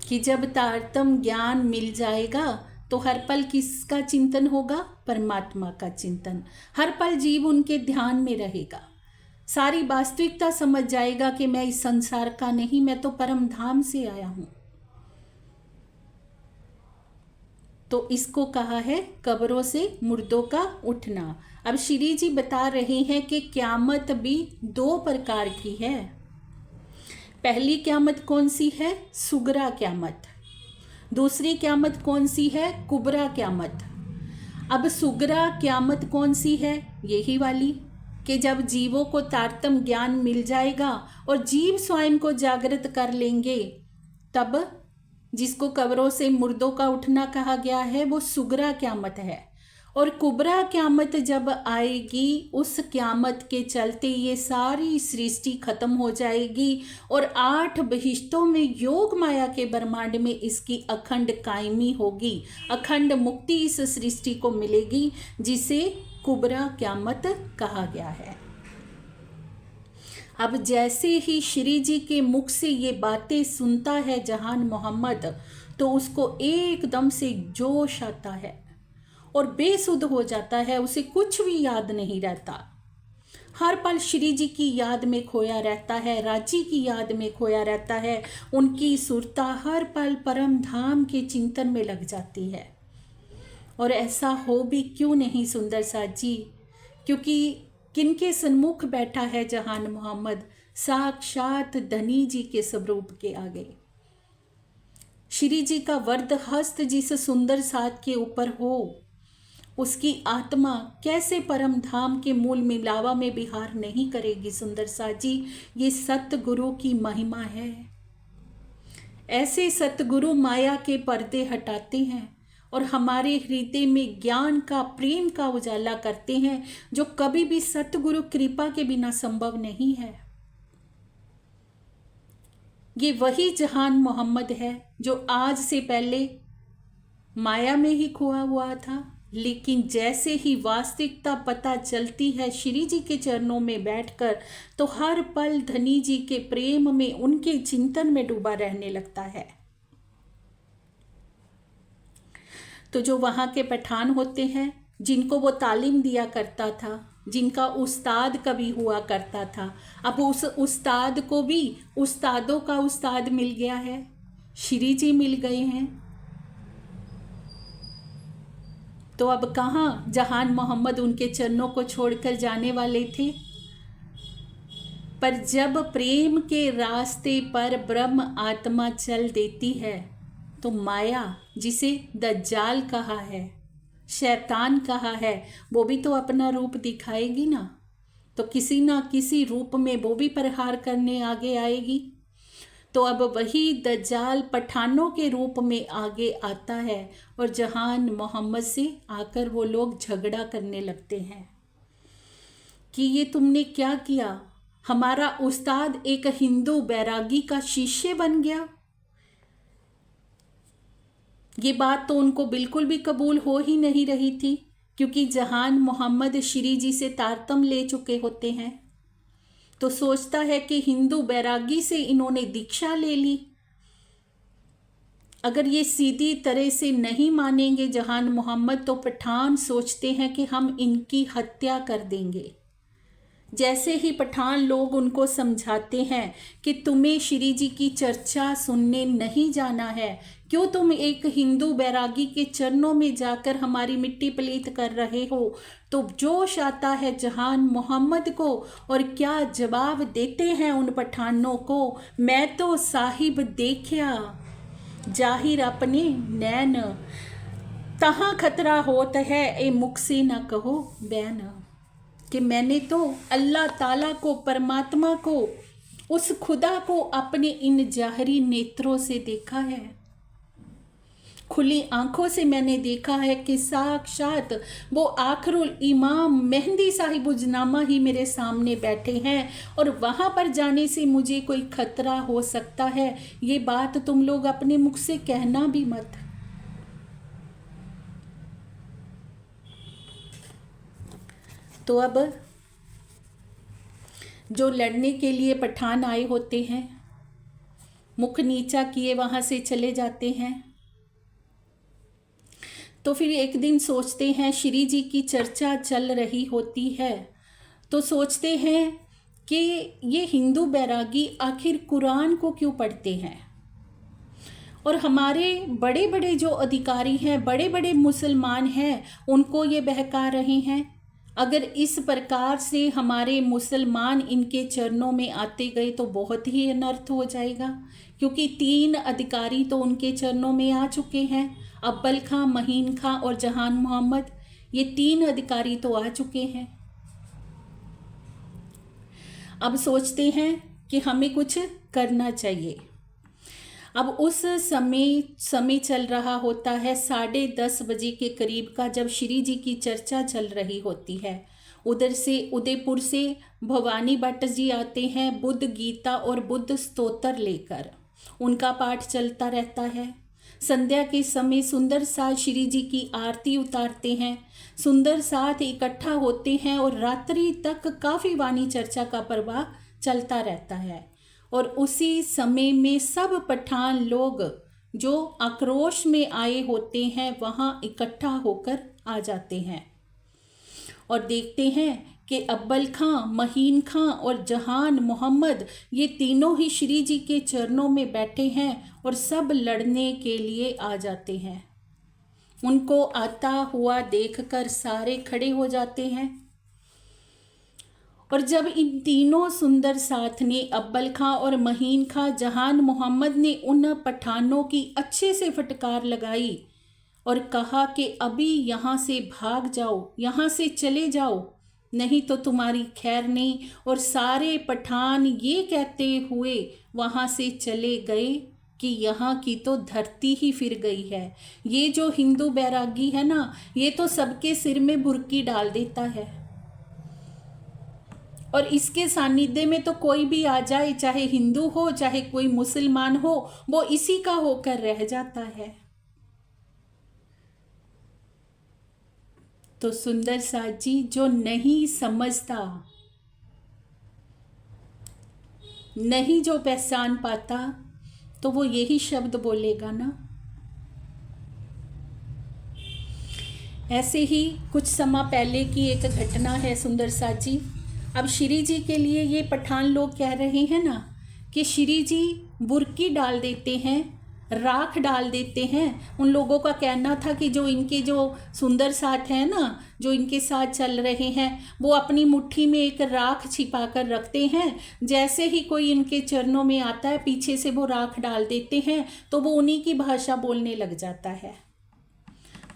कि जब तारतम ज्ञान मिल जाएगा तो हर पल किसका चिंतन होगा? परमात्मा का चिंतन। हर पल जीव उनके ध्यान में रहेगा, सारी वास्तविकता समझ जाएगा कि मैं इस संसार का नहीं, मैं तो परम धाम से आया हूँ। तो इसको कहा है कब्रों से मुर्दों का उठना। अब श्री जी बता रहे हैं कि क़यामत भी 2 प्रकार की है। पहली क़यामत कौन सी है? सुगरा क़यामत। दूसरी क़यामत कौन सी है? कुबरा क़यामत। अब सुगरा क़यामत कौन सी है? यही वाली कि जब जीवों को तारतम ज्ञान मिल जाएगा और जीव स्वयं को जागृत कर लेंगे, तब जिसको कब्रों से मुर्दों का उठना कहा गया है वो सुगरा क़यामत है। और कुबरा क़यामत जब आएगी, उस क़यामत के चलते ये सारी सृष्टि खत्म हो जाएगी और 8 बहिश्तों में योग माया के ब्रह्मांड में इसकी अखंड कायमी होगी, अखंड मुक्ति इस सृष्टि को मिलेगी, जिसे कुबरा क़यामत कहा गया है। अब जैसे ही श्री जी के मुख से ये बातें सुनता है जहान मोहम्मद, तो उसको एकदम से जोश आता है और बेसुध हो जाता है, उसे कुछ भी याद नहीं रहता। हर पल श्री जी की याद में खोया रहता है, राजी की याद में खोया रहता है। उनकी सुरता हर पल परम धाम के चिंतन में लग जाती है। और ऐसा हो भी क्यों नहीं सुंदर सा जी, क्योंकि किनके सन्मुख बैठा है जहान मोहम्मद? साक्षात धनी जी के स्वरूप के आगे। श्री जी का वरद हस्त जिस सुंदर साथ के ऊपर हो, उसकी आत्मा कैसे परम धाम के मूल मिलावा में विहार नहीं करेगी? सुंदर सा जी, ये सतगुरु की महिमा है। ऐसे सतगुरु माया के पर्दे हटाते हैं और हमारे हृदय में ज्ञान का, प्रेम का उजाला करते हैं, जो कभी भी सतगुरु कृपा के बिना संभव नहीं है। ये वही जहान मोहम्मद है जो आज से पहले माया में ही खोया हुआ था, लेकिन जैसे ही वास्तविकता पता चलती है श्री जी के चरणों में बैठकर, तो हर पल धनी जी के प्रेम में, उनके चिंतन में डूबा रहने लगता है। तो जो वहाँ के पठान होते हैं, जिनको वो तालीम दिया करता था, जिनका उस्ताद कभी हुआ करता था, अब उस उस्ताद को भी उस्तादों का उस्ताद मिल गया है, श्री जी मिल गए हैं। तो अब कहाँ जहान मोहम्मद उनके चरणों को छोड़कर जाने वाले थे। पर जब प्रेम के रास्ते पर ब्रह्म आत्मा चल देती है, तो माया, जिसे दज्जाल कहा है, शैतान कहा है, वो भी तो अपना रूप दिखाएगी ना। तो किसी ना किसी रूप में वो भी प्रहार करने आगे आएगी। तो अब वही दज्जाल पठानों के रूप में आगे आता है और जहान मोहम्मद से आकर वो लोग झगड़ा करने लगते हैं कि ये तुमने क्या किया, हमारा उस्ताद एक हिंदू बैरागी का शिष्य बन गया। ये बात तो उनको बिल्कुल भी कबूल हो ही नहीं रही थी, क्योंकि जहान मोहम्मद श्री जी से तारतम ले चुके होते हैं। तो सोचता है कि हिंदू बैरागी से इन्होंने दीक्षा ले ली, अगर ये सीधी तरह से नहीं मानेंगे जहान मोहम्मद, तो पठान सोचते हैं कि हम इनकी हत्या कर देंगे। जैसे ही पठान लोग उनको समझाते हैं कि तुम्हें श्री जी की चर्चा सुनने नहीं जाना है, क्यों तुम एक हिंदू बैरागी के चरणों में जाकर हमारी मिट्टी पलीत कर रहे हो, तो जोश आता है जहान मोहम्मद को। और क्या जवाब देते हैं उन पठानों को, मैं तो साहिब देखिया जाहिर अपने नैन, तहाँ खतरा होत है ए मुख से न कहो बैन। कि मैंने तो अल्लाह ताला को, परमात्मा को, उस खुदा को अपने इन जाहरी नेत्रों से देखा है, खुली आंखों से मैंने देखा है कि साक्षात वो आखरुल इमाम मेहंदी साहिबुजनामा ही मेरे सामने बैठे हैं, और वहाँ पर जाने से मुझे कोई खतरा हो सकता है, ये बात तुम लोग अपने मुख से कहना भी मत। तो अब जो लड़ने के लिए पठान आए होते हैं, मुख नीचा किए वहाँ से चले जाते हैं। तो फिर एक दिन सोचते हैं, श्री जी की चर्चा चल रही होती है, तो सोचते हैं कि ये हिंदू बैरागी आखिर कुरान को क्यों पढ़ते हैं, और हमारे बड़े बड़े जो अधिकारी हैं, बड़े बड़े मुसलमान हैं, उनको ये बहका रहे हैं। अगर इस प्रकार से हमारे मुसलमान इनके चरणों में आते गए तो बहुत ही अनर्थ हो जाएगा, क्योंकि 3 अधिकारी तो उनके चरणों में आ चुके हैं, अब्बल खां, महीन खां और जहान मोहम्मद, ये 3 अधिकारी तो आ चुके हैं। अब सोचते हैं कि हमें कुछ करना चाहिए। अब उस समय चल रहा होता है 10:30 बजे के करीब का, जब श्री जी की चर्चा चल रही होती है। उधर से उदयपुर से भवानी भट्ट जी आते हैं बुद्ध गीता और बुद्ध स्तोत्र लेकर, उनका पाठ चलता रहता है। संध्या के समय सुंदर साथ श्री जी की आरती उतारते हैं, सुंदर साथ इकट्ठा होते हैं और रात्रि तक काफ़ी वाणी चर्चा का प्रवाह चलता रहता है। और उसी समय में सब पठान लोग जो आक्रोश में आए होते हैं वहाँ इकट्ठा होकर आ जाते हैं और देखते हैं कि अब्बल खां, महीन खां और जहान मोहम्मद, ये तीनों ही श्री जी के चरणों में बैठे हैं और सब लड़ने के लिए आ जाते हैं। उनको आता हुआ देखकर सारे खड़े हो जाते हैं। और जब इन तीनों सुंदर साथ ने, अब्बल खां और महीन खां, जहान मोहम्मद ने उन पठानों की अच्छे से फटकार लगाई और कहा कि अभी यहाँ से भाग जाओ, यहाँ से चले जाओ, नहीं तो तुम्हारी खैर नहीं। और सारे पठान ये कहते हुए वहाँ से चले गए कि यहाँ की तो धरती ही फिर गई है। ये जो हिंदू बैरागी है ना, ये तो सबके सिर में बुर्की डाल देता है, और इसके सानिध्य में तो कोई भी आ जाए, चाहे हिंदू हो चाहे कोई मुसलमान हो, वो इसी का होकर रह जाता है। तो सुंदर साथ जी जो नहीं समझता, नहीं जो पहचान पाता, तो वो यही शब्द बोलेगा ना। ऐसे ही कुछ समय पहले की एक घटना है सुंदर साथ जी। अब श्री जी के लिए ये पठान लोग कह रहे हैं ना कि श्री जी बुर्की डाल देते हैं, राख डाल देते हैं। उन लोगों का कहना था कि जो इनके जो सुंदर साथ हैं ना, जो इनके साथ चल रहे हैं, वो अपनी मुट्ठी में एक राख छिपा कर रखते हैं। जैसे ही कोई इनके चरणों में आता है, पीछे से वो राख डाल देते हैं, तो वो उन्हीं की भाषा बोलने लग जाता है।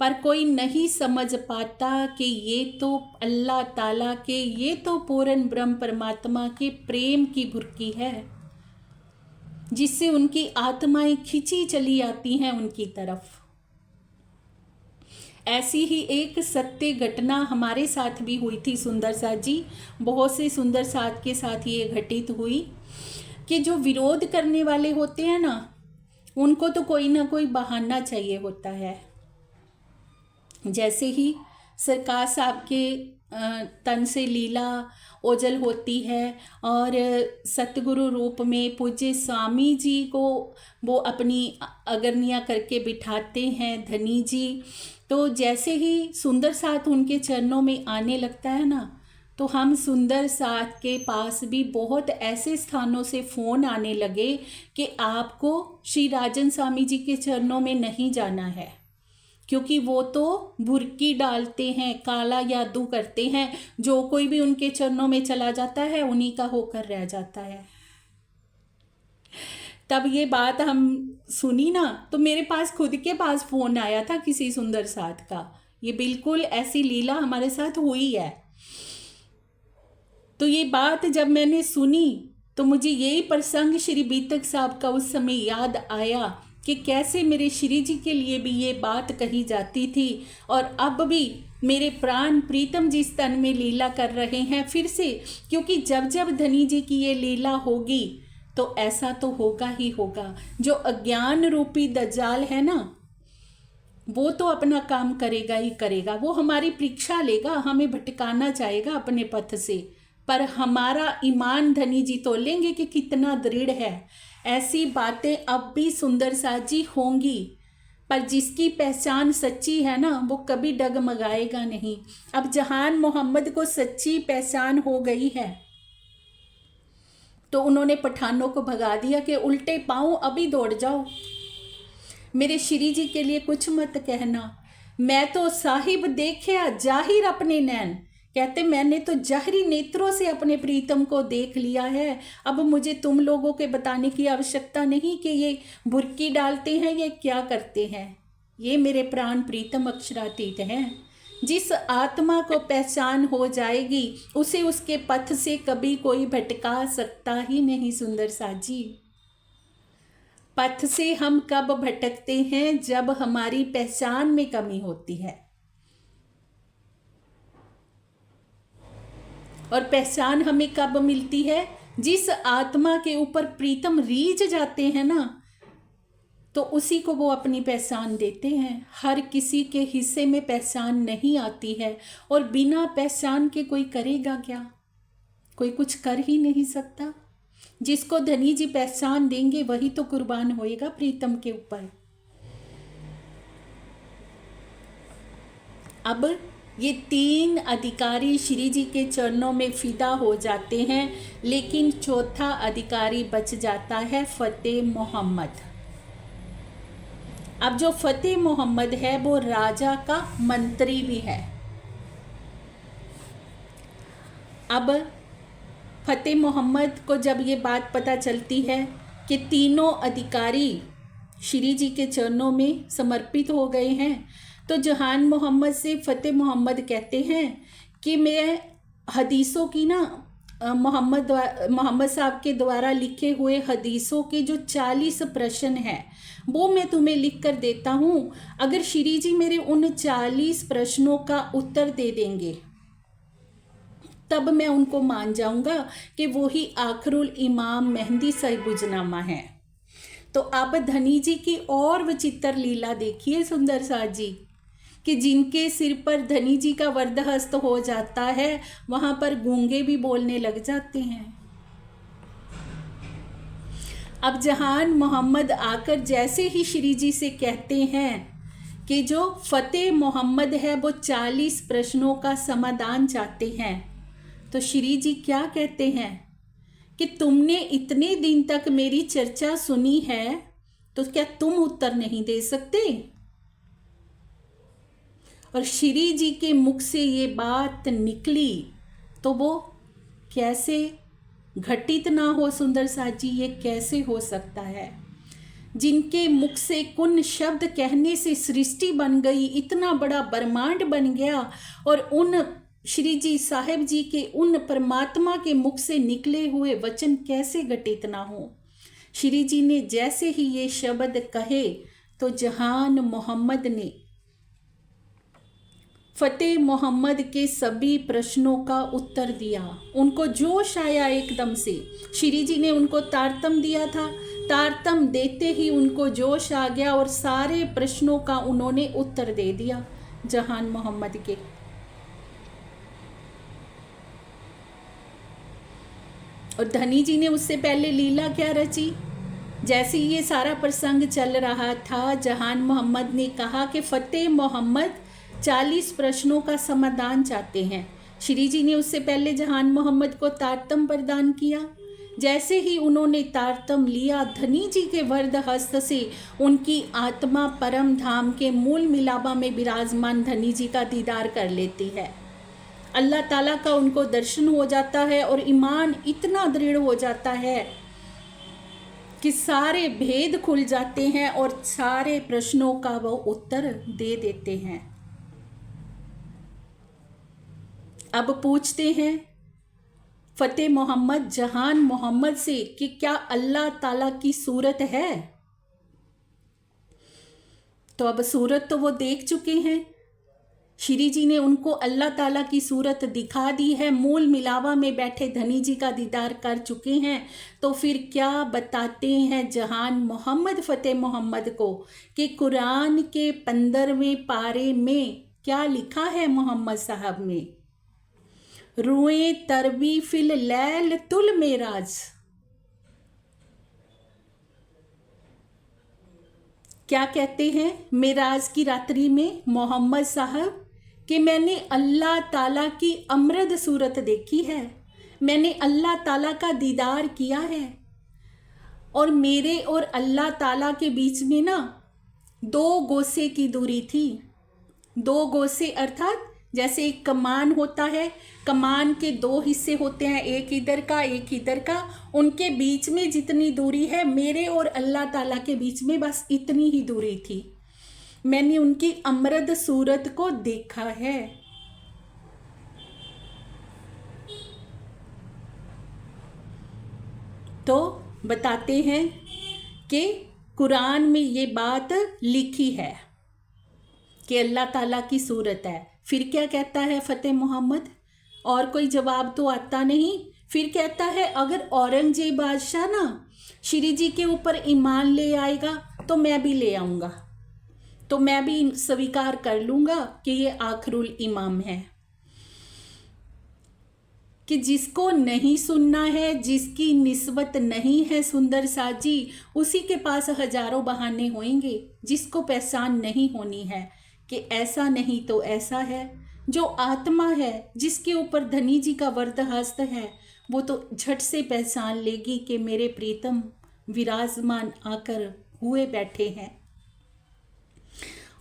पर कोई नहीं समझ पाता कि ये तो अल्लाह ताला के, ये तो पूर्ण ब्रह्म परमात्मा के प्रेम की भुर्की है, जिससे उनकी आत्माएं खिंची चली आती हैं उनकी तरफ। ऐसी ही एक सत्य घटना हमारे साथ भी हुई थी सुंदर साथ जी। बहुत से सुंदर साथ के साथ ये घटित हुई कि जो विरोध करने वाले होते हैं ना, उनको तो कोई ना कोई बहाना चाहिए होता है। जैसे ही सरकार साहब के तन से लीला ओझल होती है और सतगुरु रूप में पूज्य स्वामी जी को वो अपनी अगरनिया करके बिठाते हैं धनी जी, तो जैसे ही सुंदर साथ उनके चरणों में आने लगता है ना, तो हम सुंदर साथ के पास भी बहुत ऐसे स्थानों से फ़ोन आने लगे कि आपको श्री राजन स्वामी जी के चरणों में नहीं जाना है, क्योंकि वो तो भुर्की डालते हैं, काला जादू करते हैं। जो कोई भी उनके चरणों में चला जाता है उन्हीं का होकर रह जाता है। तब ये बात हम सुनी ना, तो मेरे पास खुद के पास फ़ोन आया था किसी सुंदर साथ का। ये बिल्कुल ऐसी लीला हमारे साथ हुई है। तो ये बात जब मैंने सुनी तो मुझे यही प्रसंग श्री बीतक साहब का उस समय याद आया कि कैसे मेरे श्री जी के लिए भी ये बात कही जाती थी, और अब भी मेरे प्राण प्रीतम जिस तन में लीला कर रहे हैं फिर से, क्योंकि जब जब धनी जी की ये लीला होगी तो ऐसा तो होगा ही होगा। जो अज्ञान रूपी दज्जाल है ना, वो तो अपना काम करेगा ही करेगा। वो हमारी परीक्षा लेगा, हमें भटकाना चाहेगा अपने पथ से, पर हमारा ईमान धनी जी तोलेंगे कि कितना दृढ़ है। ऐसी बातें अब भी सुंदर साथ जी होंगी, पर जिसकी पहचान सच्ची है ना, वो कभी डगमगाएगा नहीं। अब जहान मोहम्मद को सच्ची पहचान हो गई है, तो उन्होंने पठानों को भगा दिया कि उल्टे पाँव अभी दौड़ जाओ, मेरे श्री जी के लिए कुछ मत कहना। मैं तो साहिब देखे जाहिर अपने नैन, कहते मैंने तो जाहरी नेत्रों से अपने प्रीतम को देख लिया है। अब मुझे तुम लोगों के बताने की आवश्यकता नहीं कि ये भुर्की डालते हैं, ये क्या करते हैं। ये मेरे प्राण प्रीतम अक्षरातीत हैं। जिस आत्मा को पहचान हो जाएगी उसे उसके पथ से कभी कोई भटका सकता ही नहीं। सुंदर साथ जी, पथ से हम कब भटकते हैं? जब हमारी पहचान में कमी होती है, और पहचान हमें कब मिलती है? जिस आत्मा के ऊपर प्रीतम रीझ जाते हैं ना, तो उसी को वो अपनी पहचान देते हैं। हर किसी के हिस्से में पहचान नहीं आती है, और बिना पहचान के कोई करेगा क्या? कोई कुछ कर ही नहीं सकता। जिसको धनी जी पहचान देंगे वही तो कुर्बान होएगा प्रीतम के ऊपर। अब ये 3 अधिकारी श्री जी के चरणों में फिदा हो जाते हैं, लेकिन चौथा अधिकारी बच जाता है, फतेह मोहम्मद। अब जो फतेह मोहम्मद है वो राजा का मंत्री भी है। अब फतेह मोहम्मद को जब ये बात पता चलती है कि तीनों अधिकारी श्री जी के चरणों में समर्पित हो गए हैं, तो जहान मोहम्मद से फतेह मोहम्मद कहते हैं कि मैं हदीसों की ना, मोहम्मद साहब के द्वारा लिखे हुए हदीसों के जो 40 प्रश्न हैं वो मैं तुम्हें लिख कर देता हूँ। अगर श्री जी मेरे उन 40 प्रश्नों का उत्तर दे देंगे तब मैं उनको मान जाऊंगा कि वो ही आखिरुल इमाम मेहंदी साहिबुजनामा है। तो अब धनी जी की और विचित्र लीला देखिए सुंदर साथ जी, कि जिनके सिर पर धनी जी का वरदहस्त हो जाता है वहाँ पर गूंगे भी बोलने लग जाते हैं। अब जहान मोहम्मद आकर जैसे ही श्री जी से कहते हैं कि जो फतेह मोहम्मद है वो 40 प्रश्नों का समाधान चाहते हैं, तो श्री जी क्या कहते हैं कि तुमने इतने दिन तक मेरी चर्चा सुनी है तो क्या तुम उत्तर नहीं दे सकते। और श्री जी के मुख से ये बात निकली तो वो कैसे घटित ना हो सुंदर साथ जी, ये कैसे हो सकता है। जिनके मुख से कुन शब्द कहने से सृष्टि बन गई, इतना बड़ा ब्रह्मांड बन गया, और उन श्री जी साहेब जी के उन परमात्मा के मुख से निकले हुए वचन कैसे घटित ना हो। श्री जी ने जैसे ही ये शब्द कहे तो जहान मोहम्मद ने फतेह मोहम्मद के सभी प्रश्नों का उत्तर दिया। उनको जोश आया एकदम से। श्री जी ने उनको तारतम दिया था, तारतम देते ही उनको जोश आ गया और सारे प्रश्नों का उन्होंने उत्तर दे दिया जहान मोहम्मद के। और धनी जी ने उससे पहले लीला क्या रची। जैसे ये सारा प्रसंग चल रहा था, जहान मोहम्मद ने कहा कि फतेह मोहम्मद 40 प्रश्नों का समाधान चाहते हैं। श्री जी ने उससे पहले जहान मोहम्मद को तारतम प्रदान किया। जैसे ही उन्होंने तारतम लिया, धनी जी के वरद हस्त से उनकी आत्मा परम धाम के मूल मिलापा में विराजमान धनी जी का दीदार कर लेती है। अल्लाह ताला का उनको दर्शन हो जाता है और ईमान इतना दृढ़ हो जाता है कि सारे भेद खुल जाते हैं और सारे प्रश्नों का वो उत्तर दे देते हैं। अब पूछते हैं फतेह मोहम्मद जहान मोहम्मद से कि क्या अल्लाह ताला की सूरत है। तो अब सूरत तो वो देख चुके हैं। श्री जी ने उनको अल्लाह ताला की सूरत दिखा दी है, मूल मिलावा में बैठे धनी जी का दीदार कर चुके हैं। तो फिर क्या बताते हैं जहान मोहम्मद फतेह मोहम्मद को कि कुरान के 15वें पारे में क्या लिखा है मोहम्मद साहब में, रुए तरबी फिल लैल तुल मेराज। क्या कहते हैं मेराज की रात्रि में मोहम्मद साहब कि मैंने अल्लाह ताला की अमृत सूरत देखी है, मैंने अल्लाह ताला का दीदार किया है। और मेरे और अल्लाह ताला के बीच में ना 2 गोसे की दूरी थी। 2 गोसे अर्थात जैसे एक कमान होता है, कमान के 2 हिस्से होते हैं, एक इधर का एक इधर का, उनके बीच में जितनी दूरी है मेरे और अल्लाह ताला के बीच में बस इतनी ही दूरी थी। मैंने उनकी अमृत सूरत को देखा है। तो बताते हैं कि कुरान में ये बात लिखी है कि अल्लाह ताला की सूरत है। फिर क्या कहता है फतेह मोहम्मद, और कोई जवाब तो आता नहीं। फिर कहता है अगर औरंगजेब बादशाह ना श्री जी के ऊपर ईमान ले आएगा तो मैं भी ले आऊँगा, तो मैं भी स्वीकार कर लूँगा कि ये आखिरुल इमाम है। कि जिसको नहीं सुनना है, जिसकी निस्बत नहीं है सुंदर साथ जी, उसी के पास हजारों बहाने होंगे। जिसको पहचान नहीं होनी है कि ऐसा नहीं तो ऐसा है, जो आत्मा है जिसके ऊपर धनी जी का वरदहस्त है, वो तो झट से पहचान लेगी कि मेरे प्रीतम विराजमान आकर हुए बैठे हैं।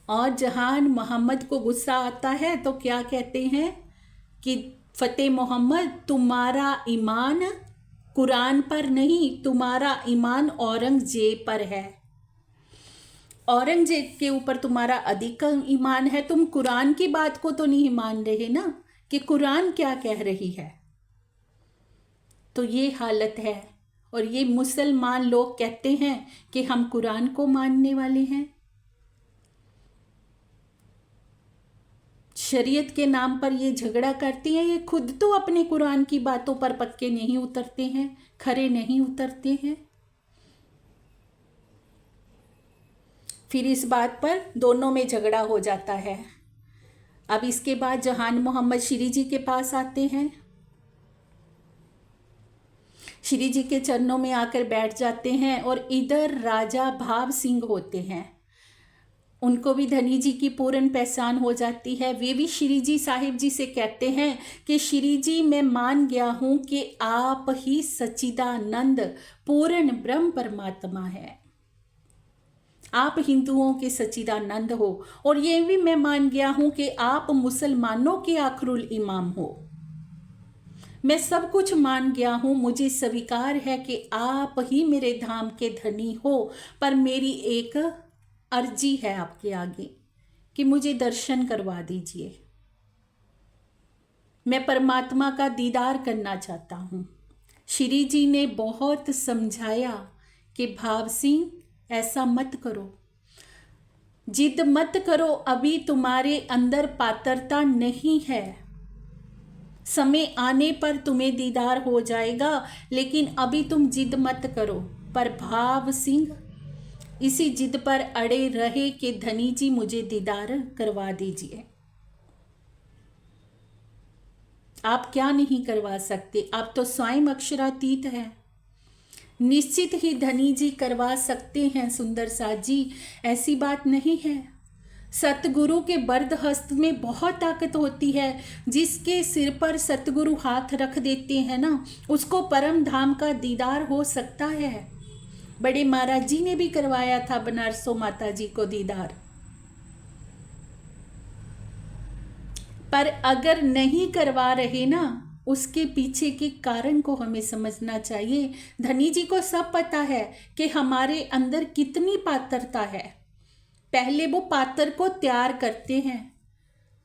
और जहान मोहम्मद को गुस्सा आता है तो क्या कहते हैं कि फतेह मोहम्मद तुम्हारा ईमान कुरान पर नहीं, तुम्हारा ईमान औरंगजेब पर है। औरंगजेब के ऊपर तुम्हारा अधिक ईमान है। तुम कुरान की बात को तो नहीं मान रहे ना कि कुरान क्या कह रही है। तो ये हालत है। और ये मुसलमान लोग कहते हैं कि हम कुरान को मानने वाले हैं। शरीयत के नाम पर ये झगड़ा करते हैं। ये खुद तो अपने कुरान की बातों पर पक्के नहीं उतरते हैं, खरे नहीं उतरते हैं। फिर इस बात पर दोनों में झगड़ा हो जाता है। अब इसके बाद जहान मोहम्मद श्री जी के पास आते हैं। श्री जी के चरणों में आकर बैठ जाते हैं और इधर राजा भाव सिंह होते हैं। उनको भी धनी जी की पूर्ण पहचान हो जाती है। वे भी श्री जी साहिब जी से कहते हैं कि श्री जी, मैं मान गया हूँ कि आप ही सच्चिदानंद पूर्ण ब्रह्म परमात्मा है। आप हिंदुओं के सच्चिदानंद हो, और ये भी मैं मान गया हूँ कि आप मुसलमानों के आखिरुल इमाम हो। मैं सब कुछ मान गया हूँ, मुझे स्वीकार है कि आप ही मेरे धाम के धनी हो, पर मेरी एक अर्जी है आपके आगे कि मुझे दर्शन करवा दीजिए। मैं परमात्मा का दीदार करना चाहता हूँ। श्री जी ने बहुत समझाया कि भाव सिंह ऐसा मत करो, जिद मत करो, अभी तुम्हारे अंदर पात्रता नहीं है। समय आने पर तुम्हें दीदार हो जाएगा, लेकिन अभी तुम जिद मत करो। पर भाव सिंह इसी जिद पर अड़े रहे कि धनी जी मुझे दीदार करवा दीजिए। आप क्या नहीं करवा सकते, आप तो स्वयं अक्षरातीत हैं। निश्चित ही धनी जी करवा सकते हैं सुंदर साथ जी, ऐसी बात नहीं है। सतगुरु के बर्द हस्त में बहुत ताकत होती है। जिसके सिर पर सतगुरु हाथ रख देते हैं ना, उसको परम धाम का दीदार हो सकता है। बड़े महाराज जी ने भी करवाया था बनारसों माता जी को दीदार। पर अगर नहीं करवा रहे ना, उसके पीछे के कारण को हमें समझना चाहिए। धनी जी को सब पता है कि हमारे अंदर कितनी पात्रता है। पहले वो पात्र को तैयार करते हैं।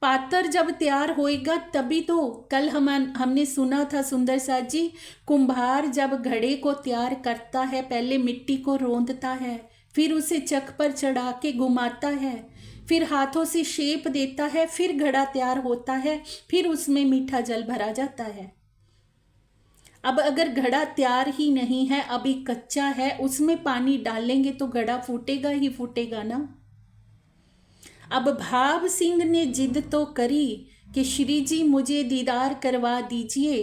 पात्र जब तैयार होएगा तभी तो, कल हमने सुना था सुंदर साथ जी, कुम्हार जब घड़े को तैयार करता है, पहले मिट्टी को रौंदता है, फिर उसे चक पर चढ़ा के घुमाता है, फिर हाथों से शेप देता है, फिर घड़ा तैयार होता है, फिर उसमें मीठा जल भरा जाता है। अब अगर घड़ा तैयार ही नहीं है, अभी कच्चा है, उसमें पानी डालेंगे तो घड़ा फूटेगा ही फूटेगा ना। अब भाव सिंह ने जिद तो करी कि श्री जी मुझे दीदार करवा दीजिए,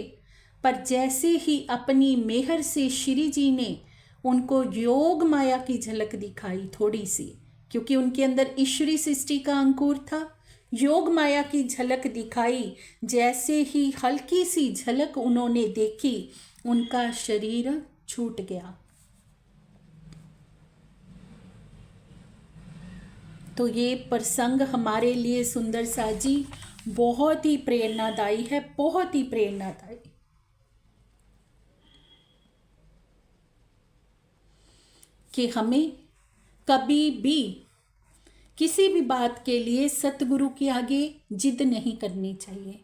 पर जैसे ही अपनी मेहर से श्री जी ने उनको योग माया की झलक दिखाई थोड़ी सी, क्योंकि उनके अंदर ईश्वरी सृष्टि का अंकुर था, योग माया की झलक दिखाई। जैसे ही हल्की सी झलक उन्होंने देखी, उनका शरीर छूट गया। तो ये प्रसंग हमारे लिए सुंदर सा जी बहुत ही प्रेरणादायी है, बहुत ही प्रेरणादायी। कि हमें कभी भी किसी भी बात के लिए सतगुरु के आगे जिद नहीं करनी चाहिए।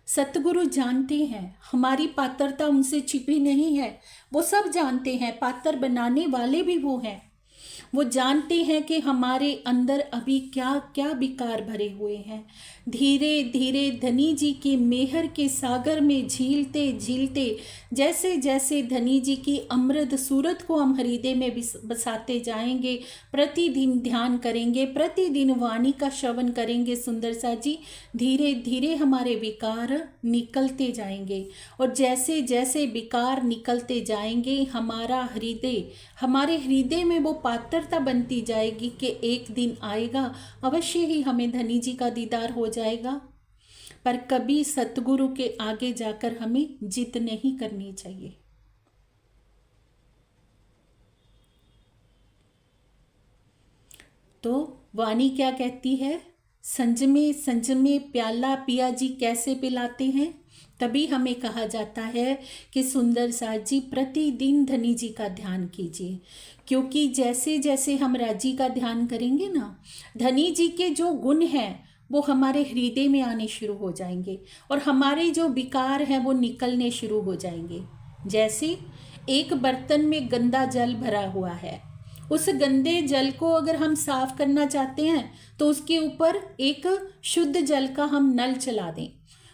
सतगुरु जानते हैं हमारी पात्रता उनसे छिपी नहीं है, वो सब जानते हैं, पात्र बनाने वाले भी वो हैं। वो जानते हैं कि हमारे अंदर अभी क्या क्या विकार भरे हुए हैं। धीरे धीरे धनी जी की मेहर के सागर में झीलते झीलते, जैसे जैसे धनी जी की अमृत सूरत को हम हृदय में बसाते जाएंगे, प्रतिदिन ध्यान करेंगे, प्रतिदिन वाणी का श्रवण करेंगे सुंदर सा जी, धीरे धीरे हमारे विकार निकलते जाएंगे। और जैसे जैसे विकार निकलते जाएंगे, हमारे हृदय में वो पात्रता बनती जाएगी कि एक दिन आएगा अवश्य ही हमें धनी जी का दीदार हो जाएगा। पर कभी सतगुरु के आगे जाकर हमें जिद नहीं करनी चाहिए। तो वाणी क्या कहती है, संजमे संजमे प्याला पिया जी कैसे पिलाते हैं। तभी हमें कहा जाता है कि सुंदर साथ जी प्रतिदिन धनी जी का ध्यान कीजिए, क्योंकि जैसे जैसे हम राजी का ध्यान करेंगे ना, धनी जी के जो गुण हैं वो हमारे हृदय में आने शुरू हो जाएंगे और हमारे जो विकार हैं वो निकलने शुरू हो जाएंगे। जैसे एक बर्तन में गंदा जल भरा हुआ है, उस गंदे जल को अगर हम साफ करना चाहते हैं तो उसके ऊपर एक शुद्ध जल का हम नल चला दें।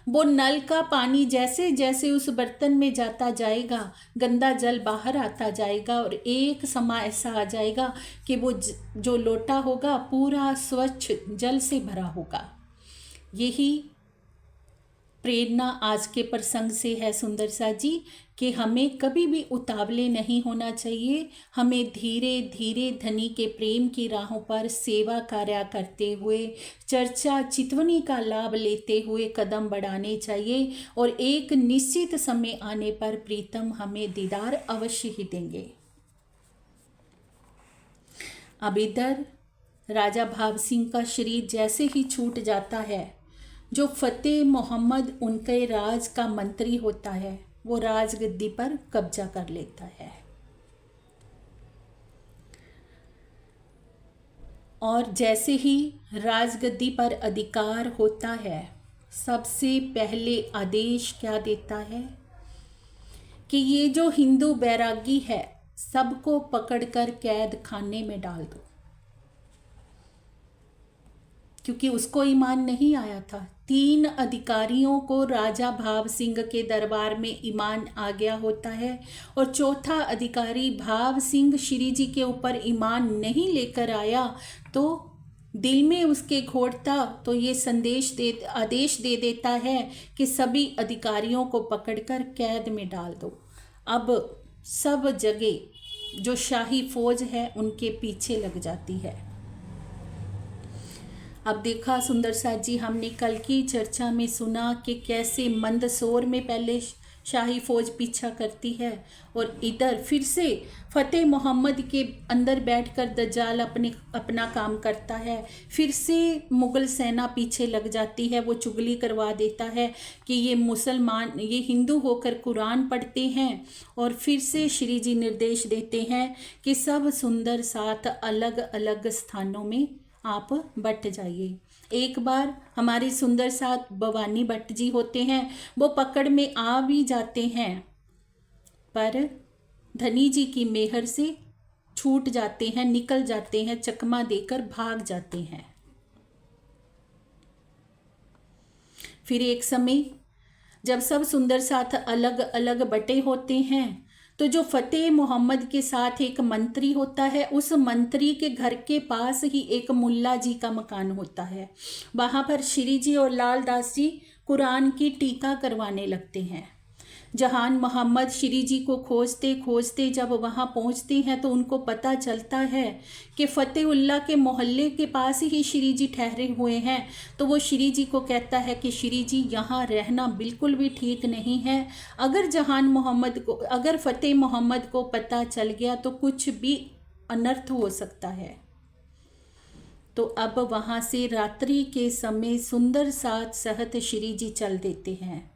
वो नल का पानी जैसे जैसे उस बर्तन में जाता जाएगा, गंदा जल बाहर आता जाएगा और एक समय ऐसा आ जाएगा कि वो जो लोटा होगा पूरा स्वच्छ जल से भरा होगा। यही प्रेरणा आज के प्रसंग से है सुंदर सा जी, कि हमें कभी भी उतावले नहीं होना चाहिए। हमें धीरे धीरे धनी के प्रेम की राहों पर सेवा कार्य करते हुए, चर्चा चितवनी का लाभ लेते हुए कदम बढ़ाने चाहिए, और एक निश्चित समय आने पर प्रीतम हमें दीदार अवश्य ही देंगे। अब इधर राजा भाव सिंह का शरीर जैसे ही छूट जाता है, जो फतेह मोहम्मद उनके राज का मंत्री होता है, वो राजगद्दी पर कब्जा कर लेता है। और जैसे ही राजगद्दी पर अधिकार होता है, सबसे पहले आदेश क्या देता है कि ये जो हिंदू बैरागी है, सबको पकड़कर कैद खाने में डाल दो, क्योंकि उसको ईमान नहीं आया था। 3 अधिकारियों को राजा भाव सिंह के दरबार में ईमान आ गया होता है, और चौथा अधिकारी भाव सिंह श्री जी के ऊपर ईमान नहीं लेकर आया, तो दिल में उसके घोटता तो ये आदेश दे देता है कि सभी अधिकारियों को पकड़कर कैद में डाल दो। अब सब जगह जो शाही फौज है उनके पीछे लग जाती है। अब देखा सुंदर साथ जी, हमने कल की चर्चा में सुना कि कैसे मंदसौर में पहले शाही फौज पीछा करती है, और इधर फिर से फतेह मोहम्मद के अंदर बैठकर दज्जाल अपना काम करता है। फिर से मुग़ल सेना पीछे लग जाती है, वो चुगली करवा देता है कि ये मुसलमान, ये हिंदू होकर कुरान पढ़ते हैं, और फिर से श्री जी निर्देश देते हैं कि सब सुंदर साथ अलग अलग स्थानों में आप बट जाइए। एक बार हमारे सुंदर साथ भवानी भट्ट जी होते हैं, वो पकड़ में आ भी जाते हैं, पर धनी जी की मेहर से छूट जाते हैं, निकल जाते हैं, चकमा देकर भाग जाते हैं। फिर एक समय जब सब सुंदर साथ अलग अलग बटे होते हैं, तो जो फतेह मोहम्मद के साथ एक मंत्री होता है, उस मंत्री के घर के पास ही एक मुल्ला जी का मकान होता है। वहाँ पर श्री जी और लाल दास जी कुरान की टीका करवाने लगते हैं। जहान मोहम्मद श्री जी को खोजते खोजते जब वहाँ पहुँचते हैं, तो उनको पता चलता है कि फ़तेहुल्लाह के मोहल्ले के पास ही श्री जी ठहरे हुए हैं। तो वो श्री जी को कहता है कि श्री जी, यहाँ रहना बिल्कुल भी ठीक नहीं है। अगर फ़तेह मोहम्मद को पता चल गया तो कुछ भी अनर्थ हो सकता है। तो अब वहाँ से रात्रि के समय सुंदर साथ सहत श्री जी चल देते हैं।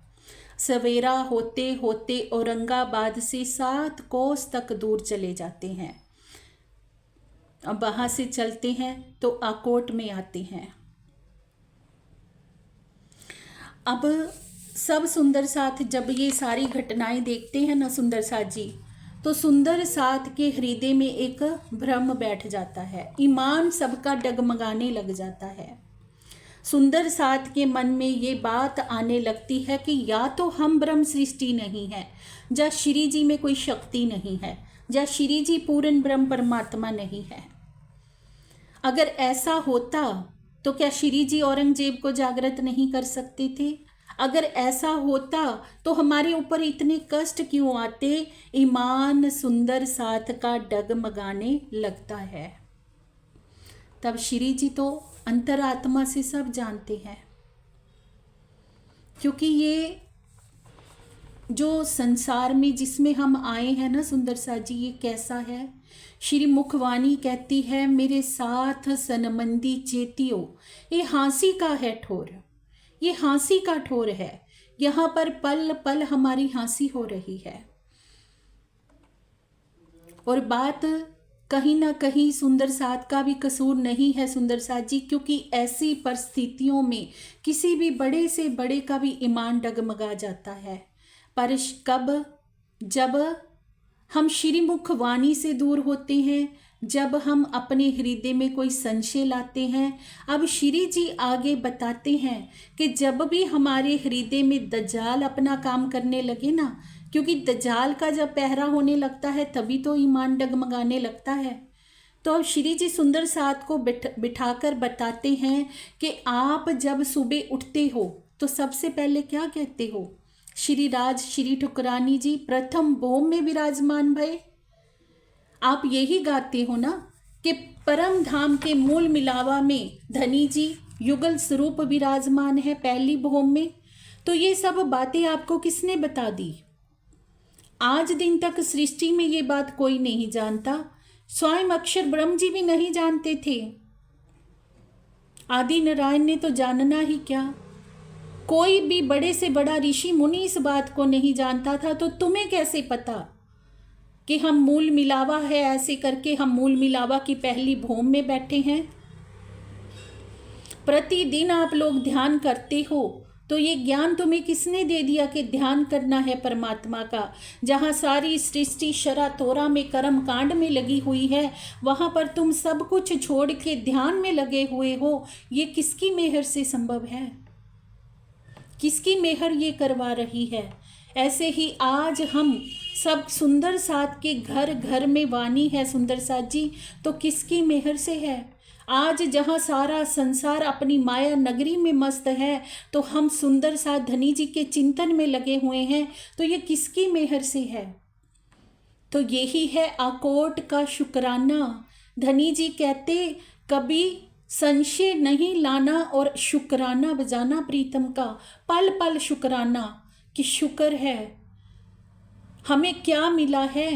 सवेरा होते होते औरंगाबाद से 7 कोस तक दूर चले जाते हैं। अब वहाँ से चलते हैं तो आकोट में आते हैं। अब सब सुंदर साथ जब ये सारी घटनाएं देखते हैं ना सुंदर साथ जी, तो सुंदर साथ के हृदय में एक भ्रम बैठ जाता है, ईमान सबका डगमगाने लग जाता है। सुंदर साथ के मन में ये बात आने लगती है कि या तो हम ब्रह्म सृष्टि नहीं है, या श्री जी में कोई शक्ति नहीं है, या श्री जी पूर्ण ब्रह्म परमात्मा नहीं है। अगर ऐसा होता तो क्या श्री जी औरंगजेब को जागृत नहीं कर सकते थे? अगर ऐसा होता तो हमारे ऊपर इतने कष्ट क्यों आते? ईमान सुंदर साथ का डगमगाने लगता है। तब श्री जी तो अंतरात्मा से सब जानते हैं, क्योंकि ये जो संसार में जिसमें हम आए हैं ना सुंदर सा जी, ये कैसा है? श्री मुखवाणी कहती है, मेरे साथ सनमंदी चेतियो, ये हाँसी का है ठोर, ये हाँसी का ठोर है। यहाँ पर पल पल हमारी हाँसी हो रही है। और बात कहीं ना कहीं सुंदर साथ का भी कसूर नहीं है सुंदर साथ जी, क्योंकि ऐसी परिस्थितियों में किसी भी बड़े से बड़े का भी ईमान डगमगा जाता है। पर कब? जब हम श्रीमुख वाणी से दूर होते हैं, जब हम अपने हृदय में कोई संशय लाते हैं। अब श्री जी आगे बताते हैं कि जब भी हमारे हृदय में दज्जाल अपना काम करने लगे ना, क्योंकि दज्जाल का जब पहरा होने लगता है तभी तो ईमान डगमगाने लगता है। तो अब श्री जी सुंदर साथ को बिठाकर बताते हैं कि आप जब सुबह उठते हो तो सबसे पहले क्या कहते हो? श्री राज श्री ठुकरानी जी प्रथम भौम में विराजमान भय। आप यही गाते हो ना कि परम धाम के मूल मिलावा में धनी जी युगल स्वरूप विराजमान है पहली भौम में। तो ये सब बातें आपको किसने बता दी? आज दिन तक सृष्टि में ये बात कोई नहीं जानता, स्वयं अक्षर ब्रह्म जी भी नहीं जानते थे। आदि नारायण ने तो जानना ही क्या, कोई भी बड़े से बड़ा ऋषि मुनि इस बात को नहीं जानता था। तो तुम्हें कैसे पता कि हम मूल मिलावा है, ऐसे करके हम मूल मिलावा की पहली भौम में बैठे हैं? प्रतिदिन आप लोग ध्यान करते हो तो ये ज्ञान तुम्हें किसने दे दिया कि ध्यान करना है परमात्मा का? जहाँ सारी सृष्टि शरा तोरा में कर्म कांड में लगी हुई है, वहाँ पर तुम सब कुछ छोड़ के ध्यान में लगे हुए हो। ये किसकी मेहर से संभव है? किसकी मेहर ये करवा रही है? ऐसे ही आज हम सब सुंदर साथ के घर घर में वाणी है सुंदर साथ जी, तो किसकी मेहर से है? आज जहाँ सारा संसार अपनी माया नगरी में मस्त है, तो हम सुंदर साथ धनी जी के चिंतन में लगे हुए हैं, तो ये किसकी मेहर से है? तो यही है आकोट का शुक्राना। धनी जी कहते कभी संशय नहीं लाना और शुक्राना बजाना प्रीतम का, पल पल शुक्राना कि शुक्र है हमें क्या मिला है।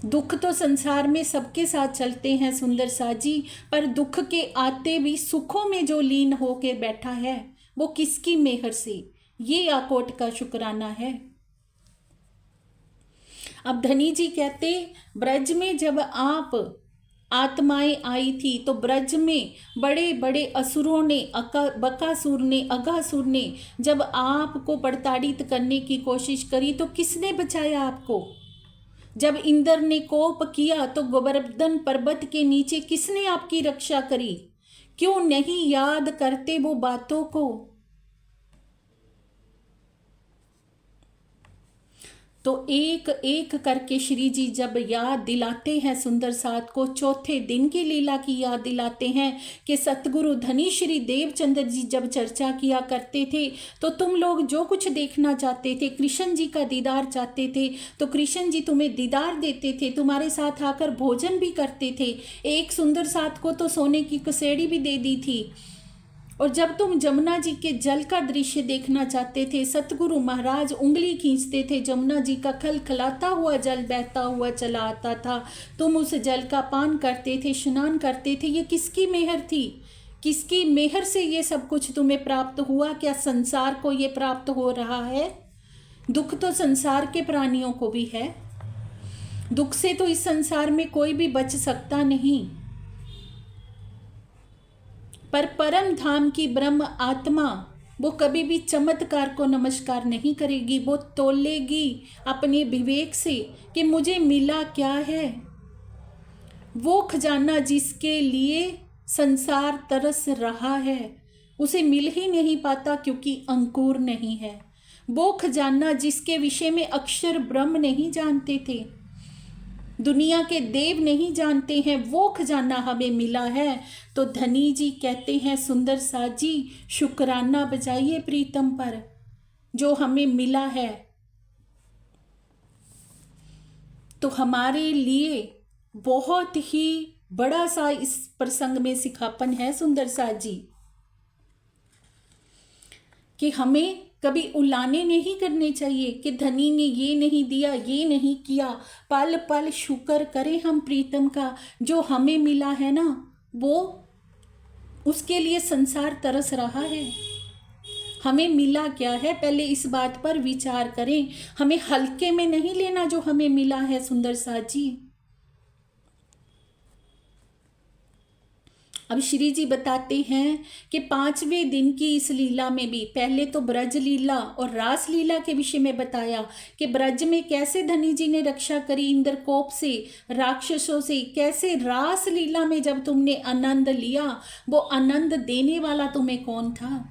दुख तो संसार में सबके साथ चलते हैं सुंदर साथ जी, पर दुख के आते भी सुखों में जो लीन होके बैठा है वो किसकी मेहर से? ये आकोट का शुक्राना है। अब धनी जी कहते ब्रज में जब आप आत्माएं आई थी तो ब्रज में बड़े बड़े असुरों ने, बकासुर ने, अघासुर ने जब आपको प्रताड़ित करने की कोशिश करी तो किसने बचाया आपको? जब इंद्र ने कोप किया तो गोवर्धन पर्वत के नीचे किसने आपकी रक्षा करी? क्यों नहीं याद करते वो बातों को? तो एक एक करके श्री जी जब याद दिलाते हैं सुंदर साथ को, चौथे दिन की लीला की याद दिलाते हैं कि सतगुरु धनी श्री देवचंद्र जी जब चर्चा किया करते थे तो तुम लोग जो कुछ देखना चाहते थे, कृष्ण जी का दीदार चाहते थे, तो कृष्ण जी तुम्हें दीदार देते थे, तुम्हारे साथ आकर भोजन भी करते थे। एक सुंदर साथ को तो सोने की कसेड़ी भी दे दी थी। और जब तुम जमुना जी के जल का दृश्य देखना चाहते थे, सतगुरु महाराज उंगली खींचते थे, जमुना जी का खलखलाता हुआ जल बहता हुआ चला आता था, तुम उस जल का पान करते थे, स्नान करते थे। ये किसकी मेहर थी? किसकी मेहर से ये सब कुछ तुम्हें प्राप्त हुआ? क्या संसार को ये प्राप्त हो रहा है? दुख तो संसार के प्राणियों को भी है, दुख से तो इस संसार में कोई भी बच सकता नहीं, पर परम धाम की ब्रह्म आत्मा वो कभी भी चमत्कार को नमस्कार नहीं करेगी। वो तोलेगी अपने विवेक से कि मुझे मिला क्या है। वो खजाना जिसके लिए संसार तरस रहा है उसे मिल ही नहीं पाता क्योंकि अंकुर नहीं है। वो खजाना जिसके विषय में अक्षर ब्रह्म नहीं जानते थे, दुनिया के देव नहीं जानते हैं, वो खजाना हमें मिला है। तो धनी जी कहते हैं सुंदर साथ जी शुक्राना बजाइए प्रीतम पर जो हमें मिला है। तो हमारे लिए बहुत ही बड़ा सा इस प्रसंग में सिखापन है सुंदर साथ जी कि हमें कभी उलाने नहीं करने चाहिए कि धनी ने ये नहीं दिया, ये नहीं किया। पल पल शुक्र करें हम प्रीतम का, जो हमें मिला है ना वो उसके लिए संसार तरस रहा है। हमें मिला क्या है, पहले इस बात पर विचार करें। हमें हल्के में नहीं लेना जो हमें मिला है सुंदर साथ जी। अब श्री जी बताते हैं कि 5वें दिन की इस लीला में भी पहले तो ब्रज लीला और रास लीला के विषय में बताया कि ब्रज में कैसे धनी जी ने रक्षा करी इंद्र कोप से, राक्षसों से। कैसे रास लीला में जब तुमने आनंद लिया, वो आनंद देने वाला तुम्हें कौन था?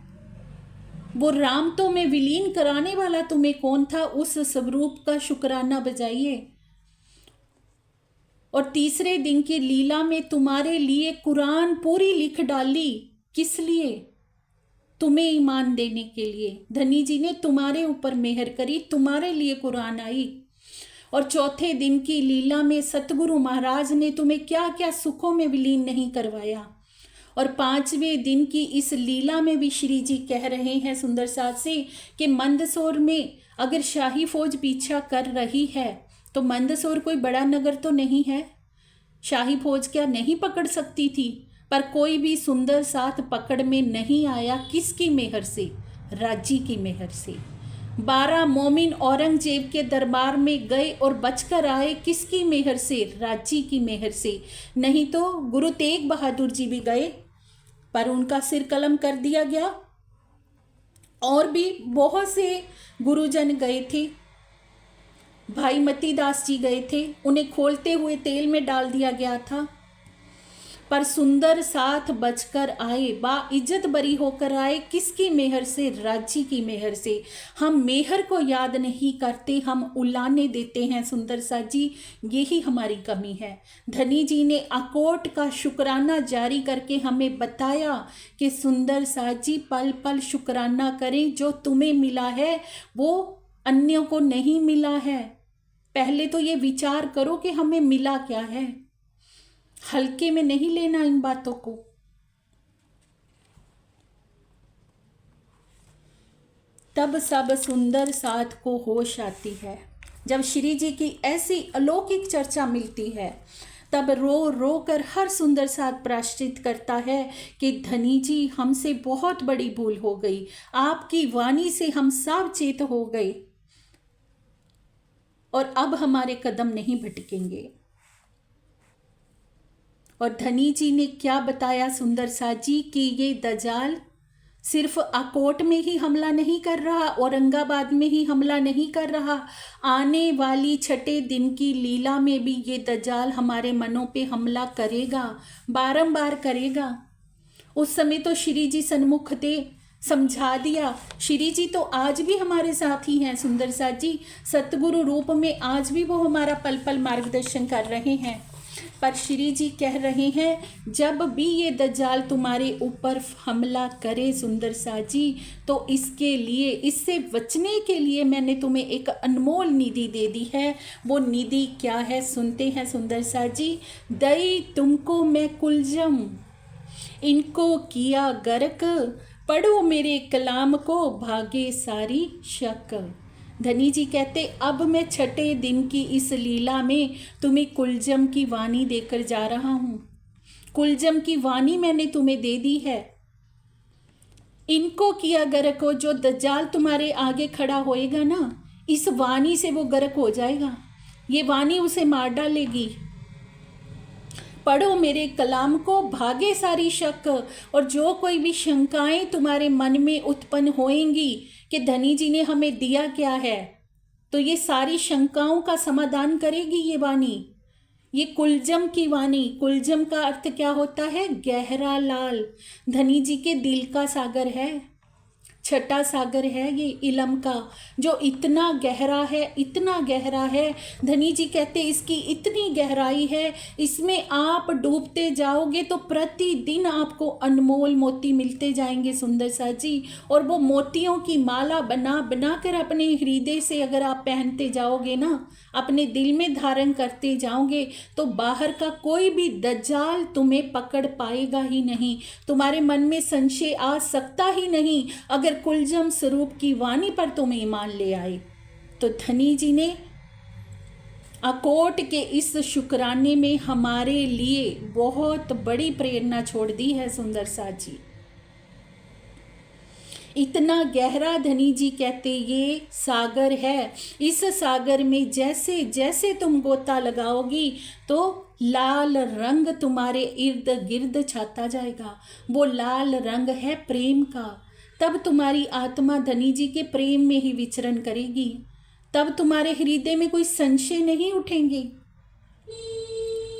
वो राम तो में विलीन कराने वाला तुम्हें कौन था? उस स्वरूप का शुक्राना बजाइए। और तीसरे दिन की लीला में तुम्हारे लिए कुरान पूरी लिख डाली। किस लिए? तुम्हें ईमान देने के लिए। धनी जी ने तुम्हारे ऊपर मेहर करी, तुम्हारे लिए कुरान आई। और चौथे दिन की लीला में सतगुरु महाराज ने तुम्हें क्या क्या सुखों में विलीन नहीं करवाया। और पांचवें दिन की इस लीला में भी श्री जी कह रहे हैं सुंदर साथ से कि मंदसौर में अगर शाही फौज पीछा कर रही है तो मंदसौर कोई बड़ा नगर तो नहीं है। शाही फौज क्या नहीं पकड़ सकती थी? पर कोई भी सुंदर साथ पकड़ में नहीं आया। किसकी मेहर से? राजी की मेहर से। 12 मोमिन औरंगजेब के दरबार में गए और बचकर आए। किसकी मेहर से? राजी की मेहर से। नहीं तो गुरु तेग बहादुर जी भी गए पर उनका सिर कलम कर दिया गया। और भी बहुत से गुरुजन गए थे। भाई मती दास जी गए थे, उन्हें खोलते हुए तेल में डाल दिया गया था। पर सुंदर साथ बचकर आए, बाइज्जत बरी होकर आए। किसकी मेहर से? राजी की मेहर से। हम मेहर को याद नहीं करते, हम उलाने देते हैं सुंदर साथ जी। यही हमारी कमी है। धनी जी ने अकोट का शुक्राना जारी करके हमें बताया कि सुंदर साथ जी पल पल शुक्राना करें। जो तुम्हें मिला है वो अन्यों को नहीं मिला है। पहले तो ये विचार करो कि हमें मिला क्या है। हल्के में नहीं लेना इन बातों को। तब सब सुंदर साथ को होश आती है। जब श्री जी की ऐसी अलौकिक चर्चा मिलती है तब रो रो कर हर सुंदर साथ प्रायश्चित करता है कि धनी जी हमसे बहुत बड़ी भूल हो गई। आपकी वाणी से हम सब चेत हो गए और अब हमारे कदम नहीं भटकेंगे। और धनी जी ने क्या बताया सुंदर साथ जी कि ये दजाल सिर्फ अकोट में ही हमला नहीं कर रहा, औरंगाबाद में ही हमला नहीं कर रहा, आने वाली छठे दिन की लीला में भी ये दजाल हमारे मनों पे हमला करेगा, बारंबार करेगा। उस समय तो श्री जी सन्मुख थे, समझा दिया। श्री जी तो आज भी हमारे साथ ही हैं सुंदर साथ जी, सतगुरु रूप में आज भी वो हमारा पल पल मार्गदर्शन कर रहे हैं। पर श्री जी कह रहे हैं जब भी ये दज्जाल तुम्हारे ऊपर हमला करे सुंदर साथ जी, तो इसके लिए, इससे बचने के लिए मैंने तुम्हें एक अनमोल निधि दे दी है। वो निधि क्या है? सुनते हैं सुंदर साथ जी। दई तुमको मैं कुलजम, इनको किया गर्क, पढ़ो मेरे कलाम को, भागे सारी शक। धनी जी कहते अब मैं छठे दिन की इस लीला में तुम्हें कुलजम की वाणी देकर जा रहा हूँ। कुलजम की वाणी मैंने तुम्हें दे दी है। इनको किया गर्क हो, जो दज्जाल तुम्हारे आगे खड़ा होएगा ना, इस वाणी से वो गर्क हो जाएगा। ये वाणी उसे मार डालेगी। पढ़ो मेरे कलाम को, भागे सारी शक। और जो कोई भी शंकाएं तुम्हारे मन में उत्पन्न होएंगी कि धनी जी ने हमें दिया क्या है, तो ये सारी शंकाओं का समाधान करेगी ये वाणी। ये कुलजम की वाणी। कुलजम का अर्थ क्या होता है? गहरा लाल। धनी जी के दिल का सागर है, छठा सागर है ये इलम का, जो इतना गहरा है, इतना गहरा है। धनी जी कहते इसकी इतनी गहराई है, इसमें आप डूबते जाओगे तो प्रतिदिन आपको अनमोल मोती मिलते जाएंगे सुंदर साथ जी। और वो मोतियों की माला बना बना कर अपने हृदय से अगर आप पहनते जाओगे ना, अपने दिल में धारण करते जाओगे, तो बाहर का कोई भी दज्जाल तुम्हें पकड़ पाएगा ही नहीं। तुम्हारे मन में संशय आ सकता ही नहीं अगर कुलजम स्वरूप की वाणी पर तुम ईमान ले आए। तो धनी जी ने अकोट के इस शुक्राने में हमारे लिए बहुत बड़ी प्रेरणा छोड़ दी है सुंदर साथ जी। इतना गहरा धनी जी कहते ये सागर है। इस सागर में जैसे जैसे तुम गोता लगाओगी तो लाल रंग तुम्हारे इर्द गिर्द छाता जाएगा। वो लाल रंग है प्रेम का। तब तुम्हारी आत्मा धनी जी के प्रेम में ही विचरण करेगी। तब तुम्हारे हृदय में कोई संशय नहीं उठेंगे।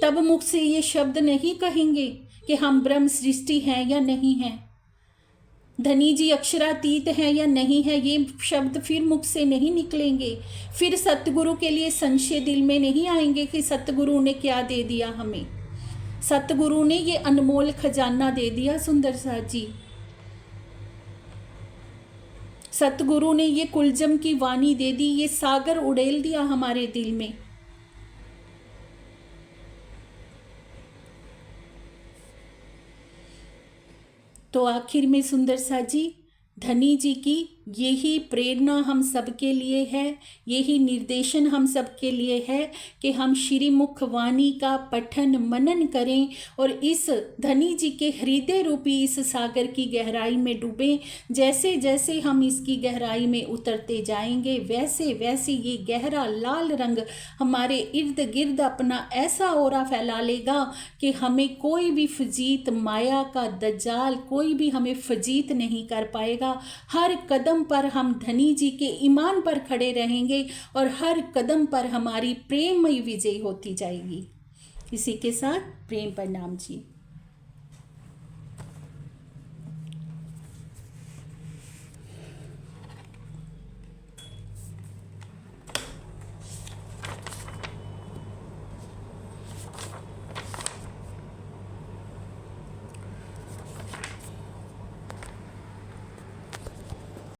तब मुख से ये शब्द नहीं कहेंगे कि हम ब्रह्म सृष्टि हैं या नहीं हैं। धनी जी अक्षरातीत हैं या नहीं है, ये शब्द फिर मुख से नहीं निकलेंगे। फिर सतगुरु के लिए संशय दिल में नहीं आएंगे कि सतगुरु ने क्या दे दिया हमें। सतगुरु ने ये अनमोल खजाना दे दिया सुंदर साथ जी। सतगुरु ने ये कुलजम की वाणी दे दी, ये सागर उड़ेल दिया हमारे दिल में। तो आखिर में सुंदर सा जी, धनी जी की यही प्रेरणा हम सबके लिए है, यही निर्देशन हम सबके लिए है कि हम श्री मुख वाणी का पठन मनन करें और इस धनी जी के हृदय रूपी इस सागर की गहराई में डूबें। जैसे जैसे हम इसकी गहराई में उतरते जाएंगे वैसे वैसे ये गहरा लाल रंग हमारे इर्द गिर्द अपना ऐसा ओरा फैला लेगा कि हमें कोई भी फजीत माया का दज्जाल कोई भी हमें फजीत नहीं कर पाएगा। हर कदम पर हम धनी जी के ईमान पर खड़े रहेंगे और हर कदम पर हमारी प्रेममयी विजय होती जाएगी। इसी के साथ प्रेम प्रणाम जी।